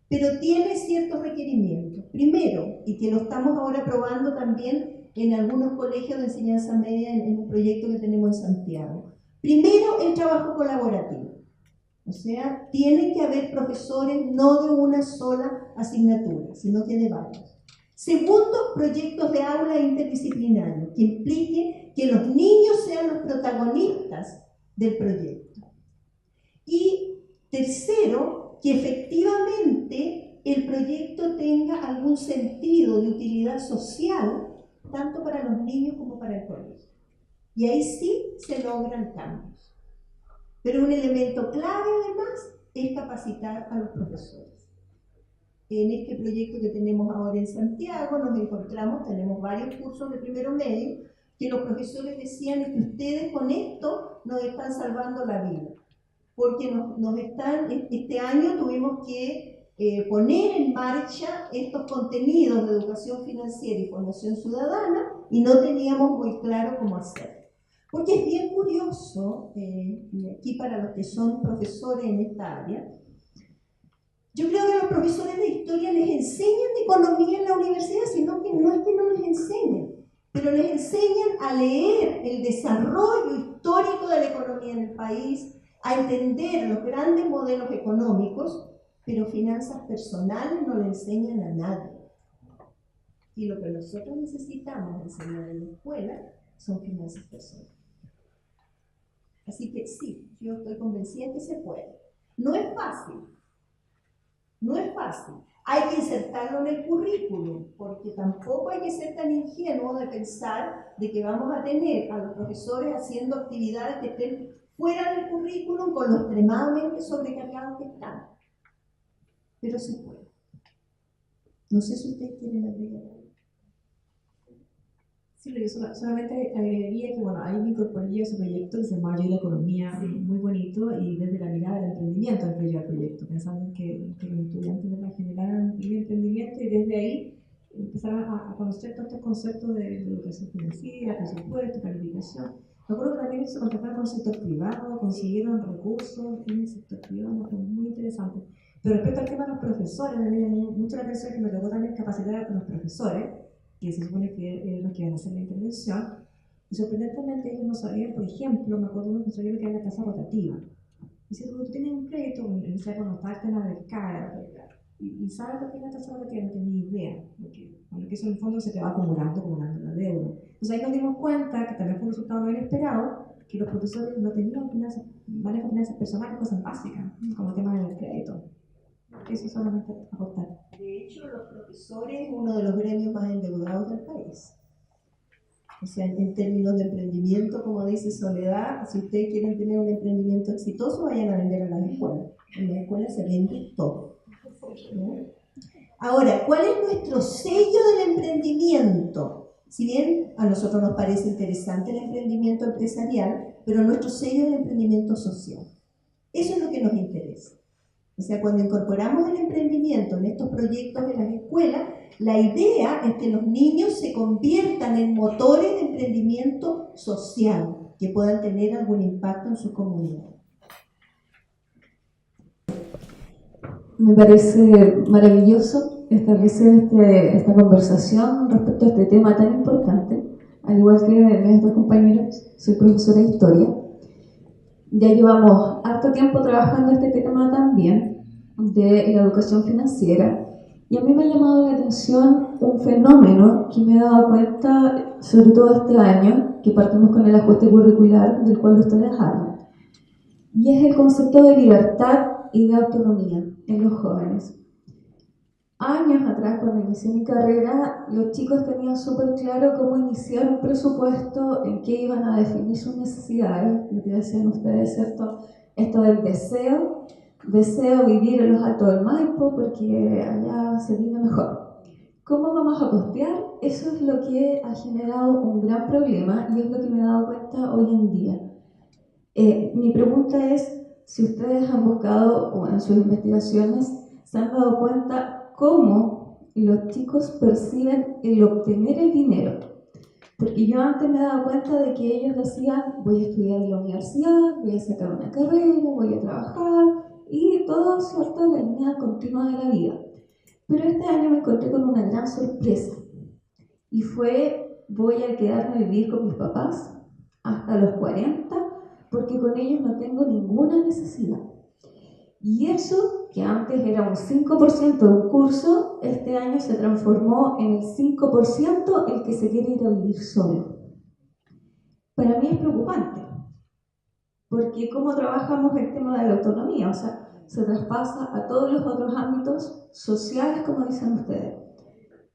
pero tiene ciertos requerimientos. Primero, y que lo estamos ahora probando también en algunos colegios de enseñanza media en un proyecto que tenemos en Santiago. Primero, el trabajo colaborativo. O sea, tienen que haber profesores no de una sola asignatura, sino que de varios. Segundo, proyectos de aula interdisciplinarios, que impliquen que los niños sean los protagonistas del proyecto. Y tercero, que efectivamente el proyecto tenga algún sentido de utilidad social, tanto para los niños como para el colegio. Y ahí sí se logran cambios. Pero un elemento clave además es capacitar a los profesores. En este proyecto que tenemos ahora en Santiago nos encontramos, tenemos varios cursos de primero medio, que los profesores decían es que ustedes con esto nos están salvando la vida. Porque este año tuvimos que poner en marcha estos contenidos de educación financiera y formación ciudadana y no teníamos muy claro cómo hacerlo. Porque es bien curioso, y aquí para los que son profesores en esta área, yo creo que a los profesores de historia les enseñan economía en la universidad, sino que no es que no les enseñen, pero les enseñan a leer el desarrollo histórico de la economía en el país, a entender los grandes modelos económicos, pero finanzas personales no le enseñan a nadie. Y lo que nosotros necesitamos enseñar en la escuela son finanzas personales. Así que sí, yo estoy convencida que se puede. No es fácil. No es fácil. Hay que insertarlo en el currículum, porque tampoco hay que ser tan ingenuo de pensar de que vamos a tener a los profesores haciendo actividades que estén fuera del currículum con lo extremadamente sobrecargados que están. Pero se puede. No sé si ustedes quieren agregar algo. Sí, yo solamente agregaría que, bueno, ahí me incorporaría ese proyecto que se llama Yo y la Economía, sí, muy bonito, y desde la mirada del emprendimiento al proyecto, pensando en que los estudiantes generaran un emprendimiento y desde ahí empezaran a conocer todos estos conceptos de educación financiera, presupuesto, calificación. Me acuerdo que también se contactaron con el sector privado, consiguieron recursos en el sector privado, fue muy interesante. Pero respecto al tema de los profesores, me llamó mucho la atención que me tocó también capacitar a los profesores, que se supone que eran los que iban a hacer la intervención, y sorprendentemente ellos no sabían, por ejemplo, me acuerdo uno que no sabía lo que era la tasa rotativa. Dice, tú tienes un crédito, en esa época no estaba el tema del CAE, y sabes lo que es la tasa rotativa, no tenía idea, porque eso en el fondo se te va acumulando la deuda. Entonces ahí nos dimos cuenta, que también fue un resultado no inesperado, que los profesores no tenían manejo de finanzas personales, cosas básicas, como el tema del crédito. Eso solamente aportar. De hecho, los profesores es uno de los gremios más endeudados del país. O sea, en términos de emprendimiento, como dice Soledad, si ustedes quieren tener un emprendimiento exitoso, vayan a vender a las escuelas. En las escuelas se vende todo. ¿No? Ahora, ¿cuál es nuestro sello del emprendimiento? Si bien a nosotros nos parece interesante el emprendimiento empresarial, pero nuestro sello es el emprendimiento social. Eso es lo que nos interesa. O sea, cuando incorporamos el emprendimiento en estos proyectos de las escuelas, la idea es que los niños se conviertan en motores de emprendimiento social, que puedan tener algún impacto en su comunidad. Me parece maravilloso establecer esta conversación respecto a este tema tan importante. Al igual que nuestros compañeros, soy profesora de historia. Ya llevamos harto tiempo trabajando este tema también de la educación financiera, y a mí me ha llamado la atención un fenómeno que me he dado cuenta, sobre todo este año, que partimos con el ajuste curricular del cual ustedes hablan, y es el concepto de libertad y de autonomía en los jóvenes. Años atrás, cuando inicié mi carrera, los chicos tenían súper claro cómo iniciar un presupuesto, en qué iban a definir sus necesidades, lo que decían ustedes, ¿cierto? Esto del deseo vivir en los Altos del Maipo porque allá se vive mejor. ¿Cómo vamos a costear? Eso es lo que ha generado un gran problema y es lo que me he dado cuenta hoy en día. Mi pregunta es, si ustedes han buscado, o en sus investigaciones, se han dado cuenta cómo los chicos perciben el obtener el dinero. Porque yo antes me he dado cuenta de que ellos decían, voy a estudiar en la universidad, voy a sacar una carrera, voy a trabajar, y todo, ¿cierto?, la línea continua de la vida. Pero este año me encontré con una gran sorpresa, y fue voy a quedarme a vivir con mis papás hasta los 40 porque con ellos no tengo ninguna necesidad. Y eso, que antes era un 5% de un curso, este año se transformó en el 5% el que se quiere ir a vivir solo. Para mí es preocupante, porque cómo trabajamos el tema de la autonomía, o sea, se traspasa a todos los otros ámbitos sociales, como dicen ustedes.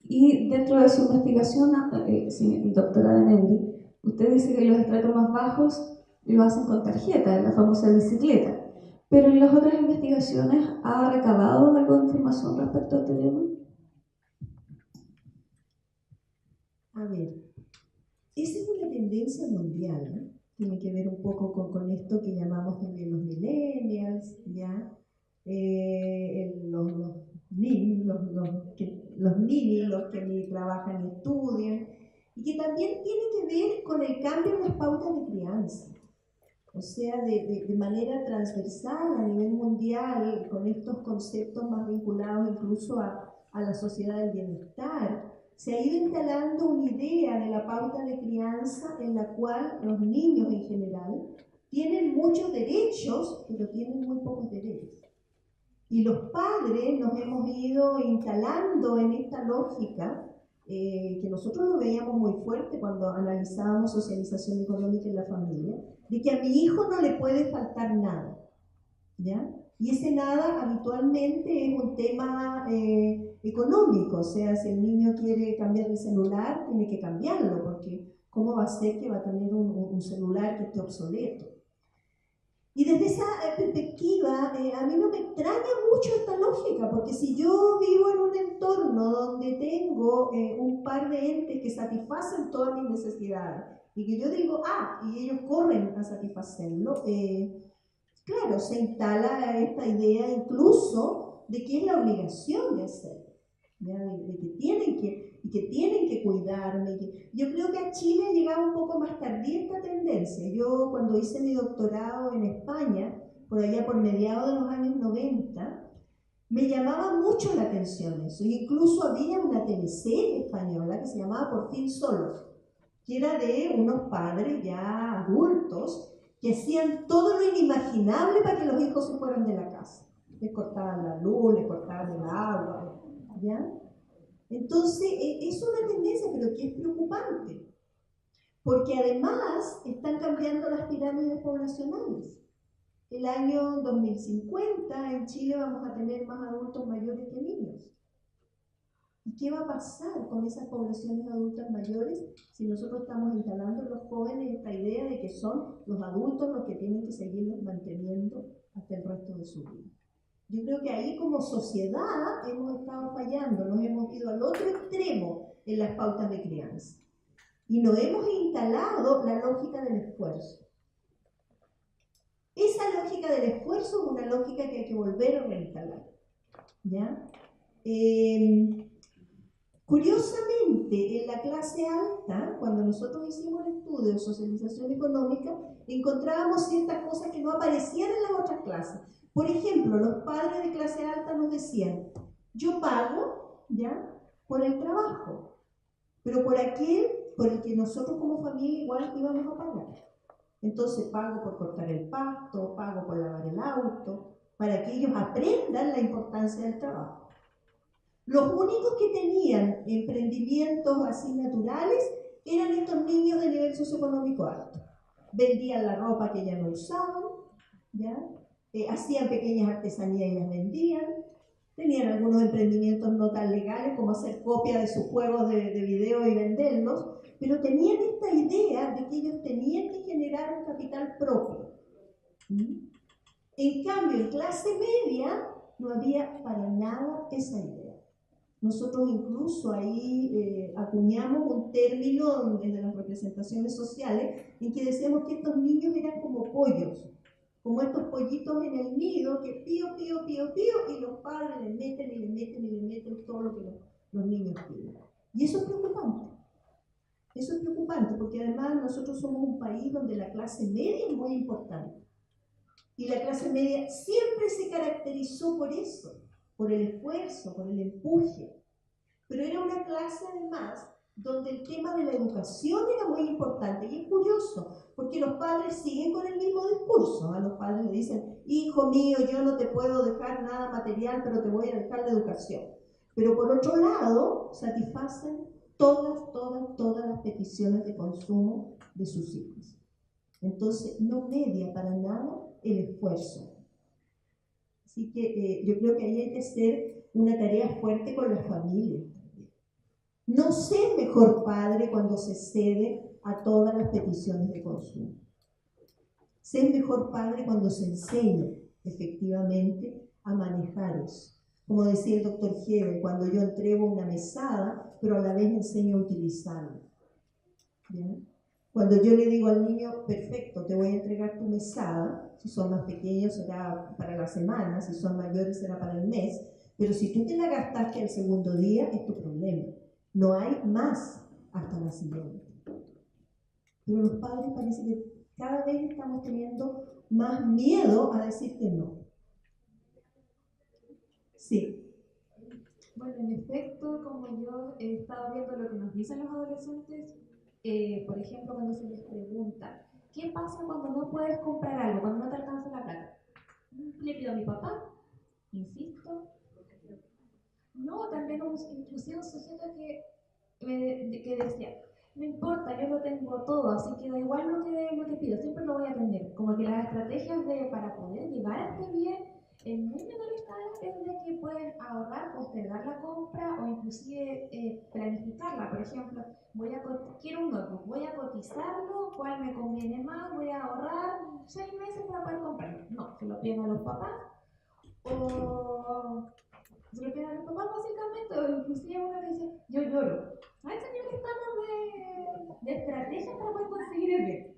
Y dentro de su investigación, doctora Denelli, usted dice que los estratos más bajos lo hacen con tarjeta, la famosa bicicleta. Pero en las otras investigaciones, ¿ha recabado algo de información respecto a este tema? A ver, esa es una tendencia mundial, ¿no? Tiene que ver un poco con esto que llamamos también los millennials, ¿ya? Los ninis, los que ni trabajan ni estudian, y que también tiene que ver con el cambio en las pautas de crianza. O sea, de manera transversal a nivel mundial, con estos conceptos más vinculados incluso a la sociedad del bienestar, se ha ido instalando una idea de la pauta de crianza en la cual los niños en general tienen muchos derechos, pero tienen muy pocos deberes. Y los padres nos hemos ido instalando en esta lógica, que nosotros lo veíamos muy fuerte cuando analizábamos socialización económica en la familia, de que a mi hijo no le puede faltar nada, ¿ya? Y ese nada habitualmente es un tema económico, o sea, si el niño quiere cambiar de celular, tiene que cambiarlo, porque ¿cómo va a ser que va a tener un celular que esté obsoleto? Y desde esa perspectiva, a mí no me extraña mucho esta lógica, porque si yo vivo en un entorno donde tengo un par de entes que satisfacen todas mis necesidades, y que yo digo, y ellos corren a satisfacerlo, claro, se instala esta idea incluso de que es la obligación de hacerlo, ¿ya? De que tienen que cuidarme. Yo creo que a Chile ha llegado un poco más tardía esta tendencia. Yo cuando hice mi doctorado en España, por allá por mediados de los años 90, me llamaba mucho la atención eso. Incluso había una teleserie española que se llamaba Por fin solos, que era de unos padres ya adultos que hacían todo lo inimaginable para que los hijos se fueran de la casa. Les cortaban la luz, les cortaban el agua, ¿ya? Entonces, es una tendencia, pero que es preocupante, porque además están cambiando las pirámides poblacionales. El año 2050 en Chile vamos a tener más adultos mayores que niños. ¿Y qué va a pasar con esas poblaciones adultas mayores si nosotros estamos instalando en los jóvenes esta idea de que son los adultos los que tienen que seguirlos manteniendo hasta el resto de su vida? Yo creo que ahí como sociedad hemos estado fallando, nos hemos ido al otro extremo en las pautas de crianza. Y no hemos instalado la lógica del esfuerzo. Esa lógica del esfuerzo es una lógica que hay que volver a reinstalar, ¿ya? Curiosamente, en la clase alta, cuando nosotros hicimos el estudio de socialización económica, encontrábamos ciertas cosas que no aparecían en las otras clases. Por ejemplo, los padres de clase alta nos decían, yo pago, ¿ya?, por el trabajo, pero por aquel por el que nosotros como familia igual íbamos a pagar. Entonces pago por cortar el pasto, pago por lavar el auto, para que ellos aprendan la importancia del trabajo. Los únicos que tenían emprendimientos así naturales eran estos niños de nivel socioeconómico alto. Vendían la ropa que ya no usaban, ¿ya? Hacían pequeñas artesanías y las vendían. Tenían algunos emprendimientos no tan legales como hacer copia de sus juegos de video y venderlos, pero tenían esta idea de que ellos tenían que generar un capital propio. En cambio, en clase media no había para nada esa idea. Nosotros incluso ahí acuñamos un término desde las representaciones sociales en que decíamos que estos niños eran como pollos, como estos pollitos en el nido que pío, pío, pío, pío, y los padres le meten y le meten y le meten todo lo que los niños piden. Y eso es preocupante. Eso es preocupante porque además nosotros somos un país donde la clase media es muy importante. Y la clase media siempre se caracterizó por eso, por el esfuerzo, por el empuje. Pero era una clase además donde el tema de la educación era muy importante. Y es curioso, porque los padres siguen con el mismo discurso. A los padres le dicen, hijo mío, yo no te puedo dejar nada material, pero te voy a dejar la educación. Pero por otro lado, satisfacen todas las peticiones de consumo de sus hijos. Entonces, no media para nada el esfuerzo. Así que yo creo que ahí hay que hacer una tarea fuerte con las familias. No ser mejor padre cuando se cede a todas las peticiones de consumo. Ser mejor padre cuando se enseña efectivamente a manejar eso. Como decía el doctor Hebel, cuando yo entrego una mesada, pero a la vez enseño a utilizarla. ¿Bien? Cuando yo le digo al niño, perfecto, te voy a entregar tu mesada, si son más pequeños será para la semana, si son mayores será para el mes, pero si tú te la gastaste al segundo día, es tu problema. No hay más hasta la siguiente. Pero los padres parece que cada vez estamos teniendo más miedo a decir que no. Sí. Bueno, en efecto, como yo he estado viendo lo que nos dicen los adolescentes, por ejemplo, cuando se les pregunta, ¿qué pasa cuando no puedes comprar algo, cuando no te alcanza la plata? Le pido a mi papá, insisto. No, también inclusive un sujeto que decía, no importa, yo lo tengo todo, así que da igual lo que pido, siempre lo voy a tener. Como que las estrategias para poder llegar a este bien en muy menor escala es de que pueden ahorrar, postergar la compra o inclusive planificarla. Por ejemplo, quiero un notebook, voy a cotizarlo, cuál me conviene más, voy a ahorrar 6 meses para poder comprarlo. No, se lo piden a los papás o se lo piden a los papás básicamente, o inclusive uno que dice, yo lloro. A ese nivel estamos de estrategias para poder conseguir el bien.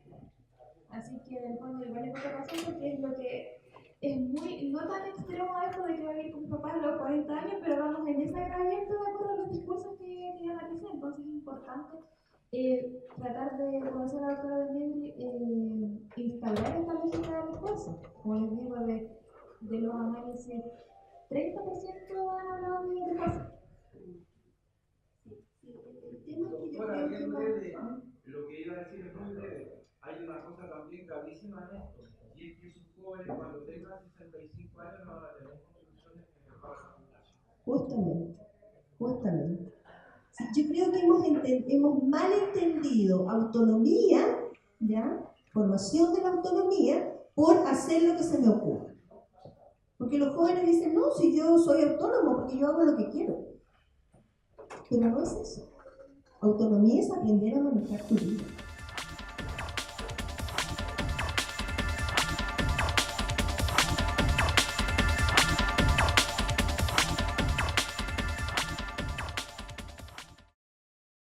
Así que en el fondo igual es otra razón porque es lo que es muy, no tan extremo esto de que va a ir con mi papá a los 40 años, pero vamos en ese gradiente de acuerdo a los discursos que analicé. Entonces es importante tratar de, como decía la doctora de Negri, instaurar esta lógica del esfuerzo. Como les digo, de los análisis, 30% han hablado de esfuerzo. Bueno, bien breve, lo que iba a decir es muy breve. Hay una cosa también gravísima en esto, y es que sus jóvenes cuando tengan 65 años no van a tener contribuciones para la fundación. Justamente. Sí, yo creo que hemos mal entendido autonomía, ¿ya? Formación de la autonomía, por hacer lo que se me ocurre. Porque los jóvenes dicen, no, si yo soy autónomo, porque yo hago lo que quiero. Pero no es eso. Autonomía es aprender a manejar tu vida.